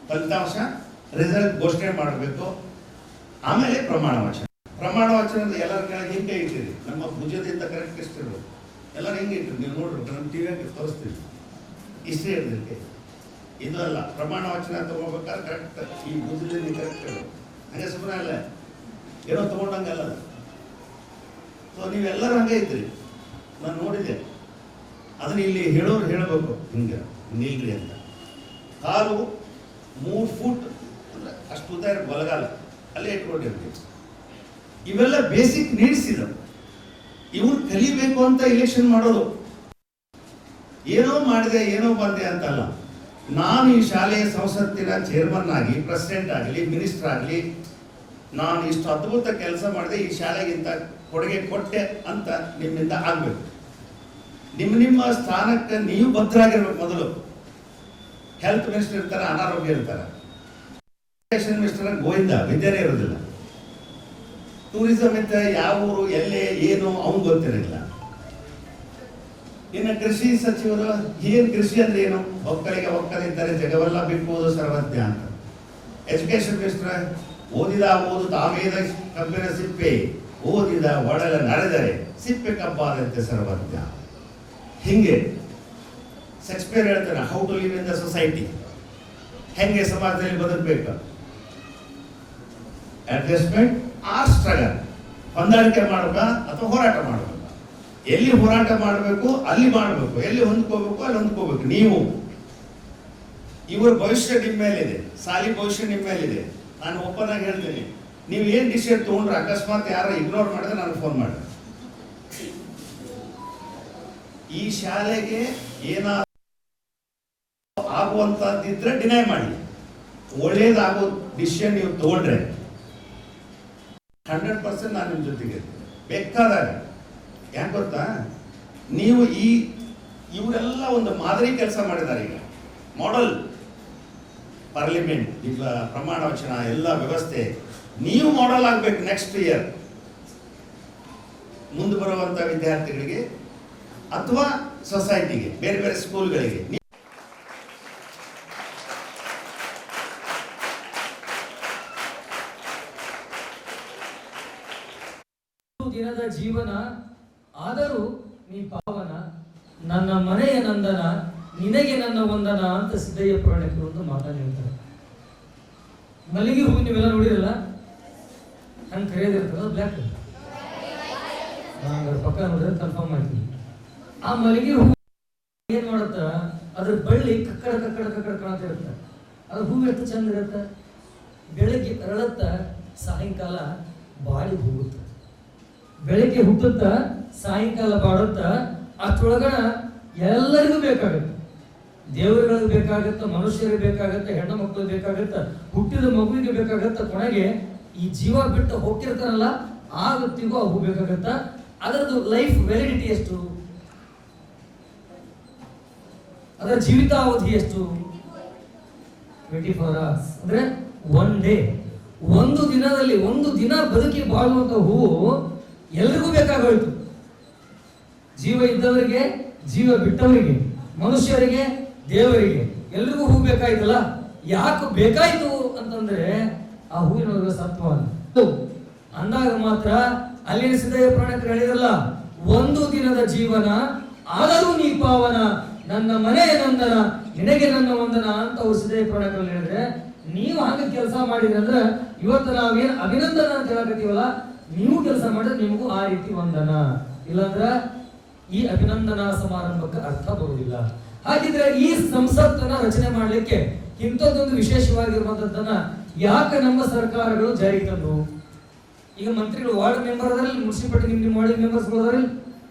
ಫಲಿತಾಂಶ ರಿಸಲ್ಟ್ ಘೋಷಣೆ ಮಾಡಬೇಕು, ಆಮೇಲೆ ಪ್ರಮಾಣ ವಚನ. ಪ್ರಮಾಣ ವಚನದ ಎಲ್ಲರ ಕೆಳಗೆ ಹಿಂಗೆ ಇಟ್ಟಿರಿ, ನಮ್ಮ ಭುಜದಿಂದ ಕರೆಕ್ಟ್ ಇಷ್ಟಿರ್ಬೇಕು. ಎಲ್ಲರೂ ಹೆಂಗೆ ಇಟ್ಟಿರಿ ನೀವು ನೋಡ್ಬೇಕು, ನಮ್ಮ ಟಿವಿಯಾಗಿ ತೋರಿಸ್ತೀವಿ. ಇಷ್ಟೇ ಇರ್ಲಿಕ್ಕೆ ಇದು ಅಲ್ಲ. ಪ್ರಮಾಣ ವಚನ ತಗೋಬೇಕಾದ್ರೆ ಕರೆಕ್ಟ್ ಈ ಭುಜದಿಂದ ಕರೆಕ್ಟ್ ಇರಬೇಕು. ಹಂಗೆ ಸುಮ್ಮನೆ ಅಲ್ಲ, ಏನೋ ತಗೊಂಡಂಗಲ್ಲ. ಸೊ ನೀವೆಲ್ಲರೂ ಹಂಗೆ ಇದ್ರಿ, ನಾನು ನೋಡಿದೆ. ಅದನ್ನ ಇಲ್ಲಿ ಹೇಳೋರು ಹೇಳಬೇಕು, ಹಿಂಗೆ ನಿಲ್ರಿ ಅಂತ. ಕಾಲು 3 ಫೂಟ್ ಅಂದ್ರೆ ಅಷ್ಟು ಉದ್ದ ಇರೋ ಬಲಗಾಲ ಅಲ್ಲೇ ಇಟ್ಕೊಂಡಿರ್ತೀವಿ. ಇವೆಲ್ಲ ಬೇಸಿಕ್ ನೀಡ್ಸ್ ಇದಾವೆ. ಇವ್ರು ಕಲಿಬೇಕು ಅಂತ ಇಲೆಕ್ಷನ್ ಮಾಡೋದು. ಏನೋ ಮಾಡಿದೆ ಏನೋ ಬಂದೆ ಅಂತಲ್ಲ. ನಾನು ಈ ಶಾಲೆಯ ಸಂಸತ್ತಿನ ಚೇರ್ಮನ್ ಆಗಿ, ಪ್ರೆಸಿಡೆಂಟ್ ಆಗಲಿ, ಮಿನಿಸ್ಟರ್ ಆಗಲಿ, ನಾನು ಇಷ್ಟು ಅದ್ಭುತ ಕೆಲಸ ಮಾಡಿದೆ, ಈ ಶಾಲೆಗಿಂತ ಕೊಡುಗೆ ಕೊಟ್ಟೆ ಅಂತ ನಿಮ್ಮಿಂದ ಆಗ್ಬೇಕು. ನಿಮ್ಮ ಸ್ಥಾನಕ್ಕೆ ನೀವು ಭದ್ರಾಗಿರ್ಬೇಕು. ಮೊದಲು ಹೆಲ್ತ್ ಮಿನಿಸ್ಟರ್ ಇರ್ತಾರೆ, ಅನಾರೋಗ್ಯ ಇರ್ತಾರೆ. ಎಜುಕೇಶನ್ ಮಿನಿಸ್ಟರ್ ಗೋವಿಂದ ವಿದ್ಯಾನೇ ಇರೋದಿಲ್ಲ. ಟೂರಿಸಂ ಇತ್ತ ಯಾವ ಊರು ಎಲ್ಲೇ ಏನು ಅವನು ಗೊತ್ತಿರಲಿಲ್ಲ. ಇನ್ನು ಕೃಷಿ ಸಚಿವರು ಏನ್ ಕೃಷಿ ಅಂದ್ರೆ ಏನು, ಒಕ್ಕಲಿಗೆ ಒಕ್ಕಲಿದ್ದಾರೆ ಜಗವೆಲ್ಲ ಬಿಟ್ಟುವುದು ಸರ್ವಜ್ಞ ಅಂತ. ಎಜುಕೇಶನ್ ಮಿನಿಸ್ಟರ್ ಓದಿದ ಓದು ತಾವೇದ ಕಬ್ಬಿನ ಸಿಪ್ಪೆ, ಓದಿದ ಒಡಲ ನಡೆದರೆ ಸಿಪ್ಪೆ ಕಬ್ಬಾದಂತೆ ಸರ್ವಜ್ಞ. ಹಿಂಗೆ ಶೇಕ್ಸ್ಪಿಯರ್ ಹೇಳ್ತಾನೆ, how to live in the society, ಹೆಂಗೆ ಸಮಾಜದಲ್ಲಿ ಬದುಕಬೇಕು. ಅಡ್ಜಸ್ಟ್ಮೆಂಟ್ ಆರ್ ಸ್ಟ್ರಗಲ್, ಹೊಂದಾಣಿಕೆ ಮಾಡಬೇಕಾ ಅಥವಾ ಹೋರಾಟ ಮಾಡಬೇಕಾ. ಎಲ್ಲಿ ಹೋರಾಟ ಮಾಡಬೇಕು ಅಲ್ಲಿ ಮಾಡಬೇಕು, ಎಲ್ಲಿ ಹೊಂದ್ಕೋಬೇಕು ಅಲ್ಲಿ ಹೊಂದ್ಕೋಬೇಕು. ನೀವು ಇವ್ರ ಭವಿಷ್ಯ ನಿಮ್ಮ ಮೇಲಿದೆ, ಸಾಲಿ ಭವಿಷ್ಯ ನಿಮ್ಮ ಮೇಲಿದೆ. ನಾನು ಓಪನ್ ಆಗಿ ಹೇಳ್ತೀನಿ, ನೀವು ಏನ್ ಡಿಸಿಷನ್ ತಗೊಂಡ್ರೆ ಅಕಸ್ಮಾತ್ ಯಾರು ಇಗ್ನೋರ್ ಮಾಡಿದ್ರೆ ನನಗೆ ಫೋನ್ ಮಾಡಿ. ಈ ಶಾಲೆಗೆ ಏನಾದ್ರು ಆಗುವಂತದ್ದಿದ್ರೆ ಡಿನೈ ಮಾಡಿ. ಒಳ್ಳೇದಾಗೋ ಡಿಸಿಷನ್ ನೀವು ತಗೊಂಡ್ರೆ 100% ನಾನು ನಿಮ್ಮ ಜೊತೆಗೆ ಬೇಕಾದಾಗ. ಯಾಕೆ ಗೊತ್ತಾ, ನೀವು ಇವರೆಲ್ಲ ಒಂದು ಮಾದರಿ ಕೆಲಸ ಮಾಡಿದ್ದಾರೆ. ಈಗ ಮಾಡೆಲ್ ಪಾರ್ಲಿಮೆಂಟ್, ಈಗ ಪ್ರಮಾಣ ವಚನ ಎಲ್ಲ ವ್ಯವಸ್ಥೆ, ನೀವು ಮಾಡೆಲ್ ಆಗ್ಬೇಕು. ನೆಕ್ಸ್ಟ್ ಇಯರ್ ಮುಂದೆ ಬರುವಂತ ವಿದ್ಯಾರ್ಥಿಗಳಿಗೆ ಅಥವಾ ಸೊಸೈಟಿಗೆ, ಬೇರೆ ಬೇರೆ ಸ್ಕೂಲ್ಗಳಿಗೆ. ದಿನದ ಜೀವನ ಆದರೂ ನೀ ಪಾವನ, ನನ್ನ ಮನೆಯ ನಂದನ, ನಿನಗೆ ನನ್ನ ವಂದನ ಅಂತ ಸಿದ್ದಯ್ಯ ಪುರಾಣಿಕರು ಒಂದು ಮಾತನ್ನು ಹೇಳ್ತಾರೆ. ಮಲ್ಲಿಗೆ ಹೂ ನೀವೆಲ್ಲ ನೋಡಿರಲ್ಲ, ಹಂಗೆ ಕರೆಯೋದಿರ್ತದ ಬ್ಲ್ಯಾಕ್, ಪಕ್ಕ ನೋಡಿದ್ರೆ ಕನ್ಫರ್ಮ್ ಮಾಡ್ತೀವಿ. ಆ ಮಲ್ಲಿಗೆ ಹೂ ಏನ್ ಮಾಡುತ್ತ, ಅದ್ರ ಬಳ್ಳಿ ಕಕ್ಕಡ ಕಕ್ಕಡ ಕಕ್ಕಡ ಕಾಣ್ತಾ ಇರುತ್ತೆ. ಅದ್ರ ಹೂ ಎಷ್ಟು ಚಂದ ಇರುತ್ತೆ. ಬೆಳಗ್ಗೆ ಅರಳತ್ತ, ಸಾಯಂಕಾಲ ಬಾಡಿ ಹೋಗುತ್ತೆ. ಬೆಳಿಗ್ಗೆ ಹುಟ್ಟುತ್ತ ಸಾಯಂಕಾಲ ಬಾಡುತ್ತ ಅಷ್ಟೊಳಗಣ ಎಲ್ಲರಿಗೂ ಬೇಕಾಗುತ್ತೆ. ದೇವರುಗಳಿಗೆ ಬೇಕಾಗತ್ತ, ಮನುಷ್ಯರಿಗೆ ಬೇಕಾಗತ್ತ, ಹೆಣ್ಣು ಮಕ್ಕಳಿಗೆ ಬೇಕಾಗತ್ತ, ಹುಟ್ಟಿದ ಮಗುವಿಗೆ ಬೇಕಾಗತ್ತ, ಕೊನೆಗೆ ಈ ಜೀವ ಬಿಟ್ಟು ಹೋಗ್ತಿರ್ತಾರಲ್ಲ ಆ ವ್ಯಕ್ತಿಗೂ ಅವು ಬೇಕಾಗತ್ತ. ಅದರದ್ದು ಲೈಫ್ ವ್ಯಾಲಿಡಿಟಿ ಎಷ್ಟು, ಅದರ ಜೀವಿತಾವಧಿ ಎಷ್ಟು? 24 hours ಅಂದ್ರೆ 1 day. ಒಂದು ದಿನದಲ್ಲಿ ಒಂದು ದಿನ ಬದುಕಿ ಬಾಳುವಂತ ಹೂವು ಎಲ್ರಿಗೂ ಬೇಕಾಗೋಯ್ತು. ಜೀವ ಇದ್ದವರಿಗೆ, ಜೀವ ಬಿಟ್ಟವರಿಗೆ, ಮನುಷ್ಯರಿಗೆ, ದೇವರಿಗೆ ಎಲ್ರಿಗೂ ಹೂ ಬೇಕಾಯ್ತಲ್ಲ. ಯಾಕೆ ಬೇಕಾಯ್ತು ಅಂತಂದ್ರೆ ಆ ಹೂವಿನೊಳಗೆ ಸತ್ವ ಅಂದಾಗ ಮಾತ್ರ ಅಲ್ಲಿನ ಸಿದ್ದಯ್ಯ ಪ್ರಾಣಕರು ಹೇಳಿರಲ್ಲ, ಒಂದು ದಿನದ ಜೀವನ ಆದರೂ ನೀ ಪಾವನ, ನನ್ನ ಮನೆಯ ನಂದನ, ನಿನಗೆ ನನ್ನ ವಂದನ ಅಂತ ಅವ್ರು ಸಿದ್ದಯ್ಯ ಪ್ರಾಣಕರಲ್ಲಿ ಹೇಳಿದ್ರೆ, ನೀವು ಹಂಗ ಕೆಲಸ ಮಾಡಿದ್ರೆ ಅಂದ್ರೆ ಇವತ್ತು ನಾವೇನ್ ಅಭಿನಂದನ ಅಂತ ಹೇಳಕತ್ತೀವಲ್ಲ, ನೀವು ಕೆಲಸ ಮಾಡಿದ್ರೆ ನಿಮಗೂ ಆ ರೀತಿ ವಂದನ. ಇಲ್ಲಾಂದ್ರ ಈ ಅಭಿನಂದನಾ ಸಮಾರಂಭಕ್ಕೆ ಅರ್ಥ ಬರುವುದಿಲ್ಲ. ಹಾಗಿದ್ರೆ ಈ ಸಂಸತ್ತನ್ನ ರಚನೆ ಮಾಡ್ಲಿಕ್ಕೆ ಇಂಥದ್ದೊಂದು ವಿಶೇಷವಾಗಿರುವಂತದ್ದನ್ನ ಯಾಕೆ ನಮ್ಮ ಸರ್ಕಾರಗಳು ಜಾರಿಗೆ ತಂದು? ಈಗ ಮಂತ್ರಿಗಳು ವಾರ್ಡ್ ಮೆಂಬರ್ ಅದರಲ್ಲಿ, ಮುನ್ಸಿಪಾಲಿಟಿ ನಿಮ್ಮ ವಾರ್ಡ್ ಮೆಂಬರ್ಸ್ ಅದರಲ್ಲಿ.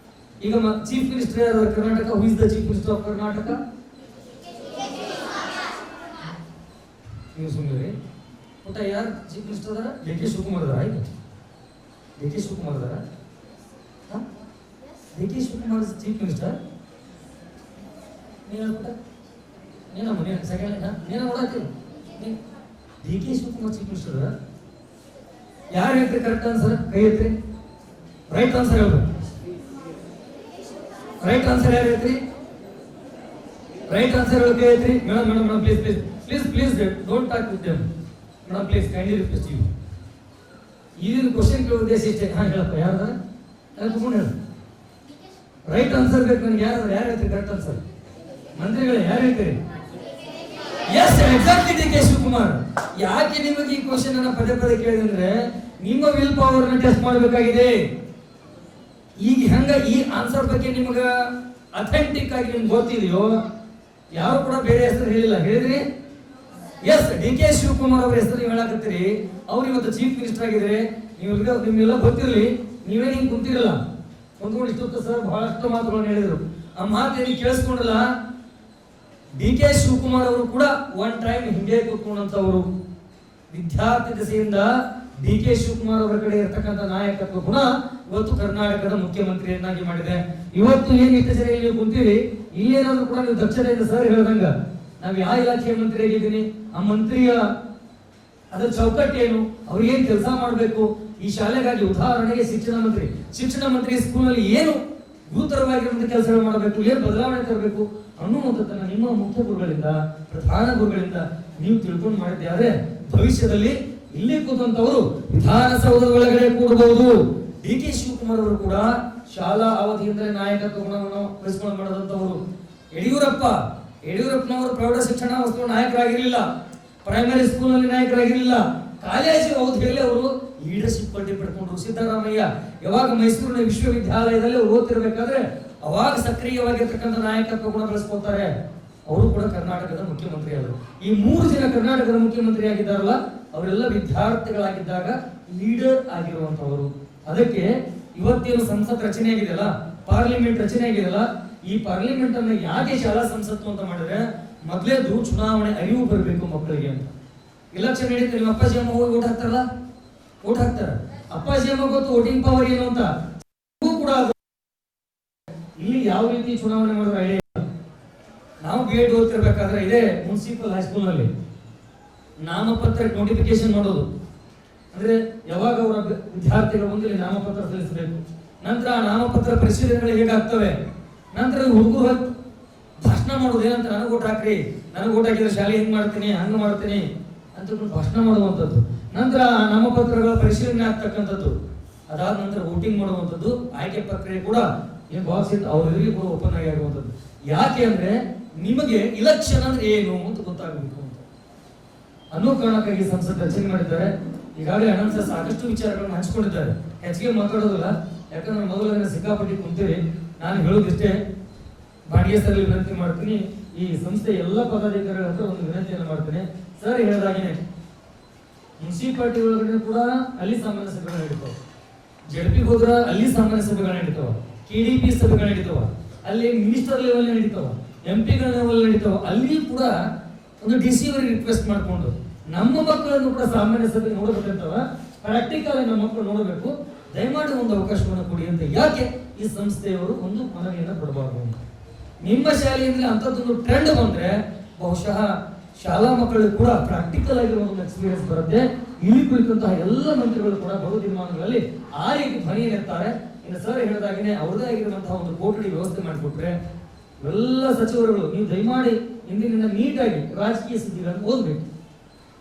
ಈಗ ಚೀಫ್ ಮಿನಿಸ್ಟರ್ ಯಾರು Karnataka? Who is the chief minister of Karnataka? ನೀವು ಸುಮ್ಮನೆ ಊಟ ಯಾರು ಚೀಫ್ ಮಿನಿಸ್ಟರ್ ಅದಾರ? ಡಿ ಕೆ ಶಿವಕುಮಾರ್ ಅದಾರ. ಆಯ್ತು, ಡಿ ಕೆ ಶಿವಕುಮಾರ್ ಅದಾರ. D K Shivakumar chief minister. ನೀನಮ್ಮ ನೀನು ಸೆಕೆಂಡ್ ನೀನ ನೋಡತ್ತೀವಿ. D K Shivakumar chief minister ಅದಾರ. ಯಾರು ಹೇಳ್ತೀರಿ ಕರೆಕ್ಟ್ ಆನ್ಸರ್? ಕೈ ಎತ್ರಿ. ರೈಟ್ ಆನ್ಸರ್ ಹೇಳ್ಬೇಕು. ರೈಟ್ ಆನ್ಸರ್ ಯಾರು ಹೇಳ್ತೀರಿ? ರೈಟ್ ಆನ್ಸರ್ ಹೇಳಿ ಕೈ ಎತ್ರಿ. Madam madam madam please please please please don't talk with them madam, please kindly request you. ಇದನ್ನು ಕ್ವಶನ್ ಕೇಳೋ ಉದ್ದೇಶ ಇಷ್ಟೇ. ಹಾ ಹೇಳಪ್ಪ, ಯಾರ್ದ ಕುತ್ಕೊಂಡು ಹೇಳು. ರೈಟ್ ಆನ್ಸರ್ ಬೇಕು ನನಗೆ. ಯಾರು ಹೇಳ್ತೀರಿ ಕರೆಕ್ಟ್ ಆನ್ಸರ್? ಮಂತ್ರಿಗಳೇ ಯಾರು ಹೇಳ್ತೀರಿ? Yes, exactly D K Shivakumar. ಯಾಕೆ ನಿಮಗೆ ಈ ಕ್ವಶನ್ ಅನ್ನ ಪದೇ ಪದೇ ಕೇಳಿದ್ರೆ ನಿಮ್ಮ ವಿಲ್ ಪವರ್ ನ ಟೆಸ್ಟ್ ಮಾಡಬೇಕಾಗಿದೆ. ಈಗ ಹೆಂಗ ಈ ಆನ್ಸರ್ ಬಗ್ಗೆ ನಿಮಗ ಅಥೆಂಟಿಕ್ ಆಗಿ ನಿಮ್ಗೆ ಗೊತ್ತಿದೆಯೋ, ಯಾರು ಕೂಡ ಬೇರೆ ಹೆಸರು ಹೇಳಿಲ್ಲ. ಹೇಳಿದ್ರಿ? ಎಸ್, ಡಿ ಕೆ ಶಿವಕುಮಾರ್ ಅವರ ಹೆಸರು ನೀವು ಹೇಳಕತ್ತೀರಿ. ಅವ್ರು ಇವತ್ತು ಚೀಫ್ ಮಿನಿಸ್ಟರ್ ಆಗಿದ್ರೆ ನಿಮ್ಗೆಲ್ಲ ಗೊತ್ತಿರಲಿ. ನೀವೇನು ಹಿಂಗೆ ಕುಂತಿರಲ್ಲ, ಕುಂತ್ಕೊಂಡು ಇಷ್ಟೊತ್ತು ಸರ್ ಬಹಳಷ್ಟು ಮಾತುಗಳನ್ನು ಹೇಳಿದ್ರು. ಆ ಮಾತೇನು ಕೇಳಿಸ್ಕೊಂಡಲ್ಲ. ಡಿ ಕೆ ಶಿವಕುಮಾರ್ ಅವರು ಕೂಡ ಒನ್ ಟೈಮ್ ಹಿಂಗೆ ಕೂತ್ಕೊಂಡಂತವರು. ವಿದ್ಯಾರ್ಥಿ ದಶೆಯಿಂದ ಡಿ ಕೆ ಶಿವಕುಮಾರ್ ಅವರ ಕಡೆ ಇರತಕ್ಕಂಥ ನಾಯಕತ್ವ ಗುಣ ಇವತ್ತು ಕರ್ನಾಟಕದ ಮುಖ್ಯಮಂತ್ರಿಯನ್ನಾಗಿ ಮಾಡಿದೆ. ಇವತ್ತು ಏನ್ ಇಷ್ಟ ಜನ ನೀವು ಕುಂತೀರಿ, ಇಲ್ಲೇನಾದ್ರೂ ಕೂಡ ನೀವು ದಕ್ಷತೆಯಿಂದ ಸರ್ ಹೇಳ್ದಂಗ ನಾವ್ ಯಾವ ಇಲಾಖೆಯ ಮಂತ್ರಿ ಆಗಿದ್ದೀನಿ, ಆ ಮಂತ್ರಿಯ ಅದರ ಚೌಕಟ್ಟೇನು, ಅವ್ರಿಗೆ ಏನ್ ಕೆಲಸ ಮಾಡಬೇಕು, ಈ ಶಾಲೆಗಾಗಿ ಉದಾಹರಣೆಗೆ ಶಿಕ್ಷಣ ಮಂತ್ರಿ ಸ್ಕೂಲ್ನಲ್ಲಿ ಏನು ಗುರುತರವಾಗಿರುವಂತಹ ಕೆಲಸಗಳು ಮಾಡಬೇಕು, ಏನು ಬದಲಾವಣೆ ತರಬೇಕು ಅನ್ನುವಂಥದ್ದನ್ನ ನಿಮ್ಮ ಮುಖ್ಯ ಗುರುಗಳಿಂದ, ಪ್ರಧಾನ ಗುರುಗಳಿಂದ ನೀವು ತಿಳ್ಕೊಂಡು ಮಾಡಿದ್ದಾರೆ. ಭವಿಷ್ಯದಲ್ಲಿ ಇಲ್ಲಿ ಕೂತಂತವರು ವಿಧಾನಸೌಧದ ಒಳಗಡೆ ಕೂಡಬಹುದು. ಡಿ ಕೆ ಶಿವಕುಮಾರ್ ಅವರು ಕೂಡ ಶಾಲಾ ಅವಧಿಯಿಂದಲೇ ನಾಯಕತ್ವ ಗುಣವನ್ನು ಬೆಳೆಸ್ಕೊಂಡು ಮಾಡಿದಂತವರು. ಯಡಿಯೂರಪ್ಪನವರು ಪ್ರೌಢ ಶಿಕ್ಷಣ ವಸ್ತು ನಾಯಕರಾಗಿರಲಿಲ್ಲ, ಪ್ರೈಮರಿ ಸ್ಕೂಲ್ ನಲ್ಲಿ ನಾಯಕರಾಗಿರಲಿಲ್ಲ, ಕಾಲೇಜು ಅವಧಿಯಲ್ಲಿ ಅವರು ಲೀಡರ್ಶಿಪ್ ಪಟ್ಟಿ ಪಡ್ಕೊಂಡ್ರು. ಸಿದ್ದರಾಮಯ್ಯ ಯಾವಾಗ ಮೈಸೂರಿನ ವಿಶ್ವವಿದ್ಯಾಲಯದಲ್ಲಿ ಓದ್ತಿರ್ಬೇಕಾದ್ರೆ ಅವಾಗ ಸಕ್ರಿಯವಾಗಿರ್ತಕ್ಕಂಥ ನಾಯಕತ್ವ ಗುಣ ಬೆಳೆಸ್ಕೊಳ್ತಾರೆ. ಅವರು ಕೂಡ ಕರ್ನಾಟಕದ ಮುಖ್ಯಮಂತ್ರಿ ಆದರು. ಈ 3 ಜನ ಕರ್ನಾಟಕದ ಮುಖ್ಯಮಂತ್ರಿ ಆಗಿದ್ದಾರಲ್ಲ, ಅವರೆಲ್ಲ ವಿದ್ಯಾರ್ಥಿಗಳಾಗಿದ್ದಾಗ ಲೀಡರ್ ಆಗಿರುವಂತವರು. ಅದಕ್ಕೆ ಇವತ್ತೇನು ಸಂಸತ್ ರಚನೆ ಆಗಿದೆಯಲ್ಲ, ಪಾರ್ಲಿಮೆಂಟ್ ರಚನೆ ಆಗಿದೆಯಲ್ಲ, ಈ ಪಾರ್ಲಿಮೆಂಟ್ ಅನ್ನ ಯಾಕೆ ಶಾಲಾ ಸಂಸತ್ತು ಅಂತ ಮಾಡಿದ್ರೆ ಮೊದಲೇದು ಚುನಾವಣೆ ಅರಿವು ಬರಬೇಕು ಮಕ್ಕಳಿಗೆ ಅಂತ. ಇಲೆಕ್ಷನ್ ನಡೀತಾರೆ, ನಿಮ್ಮ ಅಪ್ಪಾಜಿ ಅಮ್ಮ ಹೋಗಿ ಓಟ್ ಹಾಕ್ತಾರಲ್ಲ, ಓಟ್ ಹಾಕ್ತಾರ. ಅಪ್ಪಾಜಿ ಅಮ್ಮ ಗೊತ್ತು ವೋಟಿಂಗ್ ಪವರ್ ಏನು ಅಂತ ಕೂಡ. ಇಲ್ಲಿ ಯಾವ ರೀತಿ ಚುನಾವಣೆ ಮಾಡಿದ್ರೆ ಐಡಿಯಾ ಇಲ್ಲ. ನಾವು B.Ed ಓದ್ತಿರ್ಬೇಕಾದ್ರೆ ಇದೇ ಮುನ್ಸಿಪಲ್ ಹೈಸ್ಕೂಲ್ ನಲ್ಲಿ ನಾಮಪತ್ರ ನೋಟಿಫಿಕೇಶನ್ ಮಾಡೋದು. ಅಂದ್ರೆ ಯಾವಾಗ ಅವರ ವಿದ್ಯಾರ್ಥಿಗಳು ಮುಂದೆ ನಾಮಪತ್ರ ಸಲ್ಲಿಸಬೇಕು, ನಂತರ ಆ ನಾಮಪತ್ರ ಪರಿಶೀಲನೆಗಳು ಹೇಗಾಗ್ತವೆ, ನಂತರ ಹುಡುಗರು ಭಾಷಣ ಮಾಡೋದು. ಏನಂತ, ನನಗೆ ಓಟ್ ಹಾಕ್ರಿ, ನನಗೆ ಓಟ್ ಹಾಕಿದ್ರೆ ಶಾಲೆ ಹಿಂಗ್ ಮಾಡ್ತೀನಿ, ಹಂಗ ಮಾಡ್ತೀನಿ ಅಂತ ಭಾಷಣ ಮಾಡುವಂಥದ್ದು. ನಂತರ ನಾಮಪತ್ರಗಳ ಪರಿಶೀಲನೆ ಆಗ್ತಕ್ಕಂಥದ್ದು. ಅದಾದ ನಂತರ ವೋಟಿಂಗ್ ಮಾಡುವಂಥದ್ದು. ಆಯ್ಕೆ ಪ್ರಕ್ರಿಯೆ ಕೂಡ ಏನ್ ಬಾಕ್ಸ್ ಇತ್ತು ಅವರಿಗೆ ಕೂಡ ಓಪನ್ ಆಗಿ ಆಗುವಂಥದ್ದು. ಯಾಕೆ ಅಂದ್ರೆ ನಿಮಗೆ ಇಲೆಕ್ಷನ್ ಅಂದ್ರೆ ಏನು ಅಂತ ಗೊತ್ತಾಗಬೇಕು ಅಂತ ಅನ್ನೋ ಕಾರಣಕ್ಕಾಗಿ ಸಂಸತ್ ರಚನೆ ಮಾಡಿದ್ದಾರೆ. ಈಗಾಗಲೇ ಅನಂತ ಸಾಕಷ್ಟು ವಿಚಾರಗಳನ್ನು ಹಂಚಿಕೊಂಡಿದ್ದಾರೆ. ಹೆಚ್ಚಿಗೆ ಮಾತಾಡೋದಿಲ್ಲ, ಯಾಕಂದ್ರೆ ಮೊದಲನೇ ಸಿಕ್ಕಾಪಟ್ಟಿ ಕುಂತೀವಿ. ನಾನು ಹೇಳೋದಿಷ್ಟೇ, ಬಾಡಿಗೆ ಸರಲ್ಲಿ ವಿನಂತಿ ಮಾಡ್ತೀನಿ, ಈ ಸಂಸ್ಥೆ ಎಲ್ಲ ಪದಾಧಿಕಾರಿಗಳ ಹತ್ರ ಒಂದು ವಿನಂತಿಯನ್ನು ಮಾಡ್ತೀನಿ. ಸರ್ ಹೇಳಿದಾಗೇನೆ ಮುನ್ಸಿಪಾಲಿಟಿ ಒಳಗಡೆ ಕೂಡ ಅಲ್ಲಿ ಸಾಮಾನ್ಯ ಸಭೆಗಳು ನಡೀತಾವೆ. ಜಡ್ಪಿಗೆ ಹೋದ್ರ ಅಲ್ಲಿ ಸಾಮಾನ್ಯ ಸಭೆಗಳು ನಡೀತಾವ, KDP ಸಭೆಗಳು ನಡೀತಾವ, ಅಲ್ಲಿ ಮಿನಿಸ್ಟರ್ ಲೆವೆಲ್ ನಡೀತಾವ, MP ಗಳ ಲೆವೆಲ್ ನಡೀತಾವ. ಅಲ್ಲಿ ಕೂಡ ಒಂದು DC ಅವರಿಗೆ ರಿಕ್ವೆಸ್ಟ್ ಮಾಡ್ಕೊಂಡು ನಮ್ಮ ಮಕ್ಕಳನ್ನು ಕೂಡ ಸಾಮಾನ್ಯ ಸಭೆ ನೋಡಬೇಕಂತವ, ಪ್ರಾಕ್ಟಿಕಲ್ ನಮ್ಮ ಮಕ್ಕಳು ನೋಡಬೇಕು, ದಯಮಾಡಿ ಒಂದು ಅವಕಾಶವನ್ನು ಕೊಡಿ ಅಂತ ಯಾಕೆ ಈ ಸಂಸ್ಥೆಯವರು ಒಂದು ಮನವಿಯನ್ನು ಕೊಡಬಾರದು. ನಿಮ್ಮ ಶಾಲೆಯಲ್ಲಿ ಅಂತದೊಂದು ಟ್ರೆಂಡ್ ಬಂದ್ರೆ ಬಹುಶಃ ಶಾಲಾ ಮಕ್ಕಳಿಗೆ ಕೂಡ ಪ್ರಾಕ್ಟಿಕಲ್ ಆಗಿರುವ ಒಂದು ಎಕ್ಸ್ಪೀರಿಯನ್ಸ್ ಬರುತ್ತೆ. ಇಲ್ಲಿ ಕುಳಿತಂತಹ ಎಲ್ಲ ಮಂತ್ರಿಗಳು ಕೂಡ ಬರುವ ದಿನಮಾನಗಳಲ್ಲಿ ಆ ರೀತಿ ಧ್ವನಿಯನ್ನೆತ್ತಾರೆ. ಇನ್ನು ಸರ್ ಹೇಳಿದಾಗನೇ ಅವ್ರದೇ ಆಗಿರುವಂತಹ ಒಂದು ಕೋಠಡಿ ವ್ಯವಸ್ಥೆ ಮಾಡಿಕೊಟ್ರೆ ಎಲ್ಲ ಸಚಿವರುಗಳು ನೀವು ದಯಮಾಡಿ ಇಂದಿನಿಂದ ನೀಟಾಗಿ ರಾಜಕೀಯ ಸುದ್ದಿಗಳನ್ನು ಓದ್ಬೇಕು.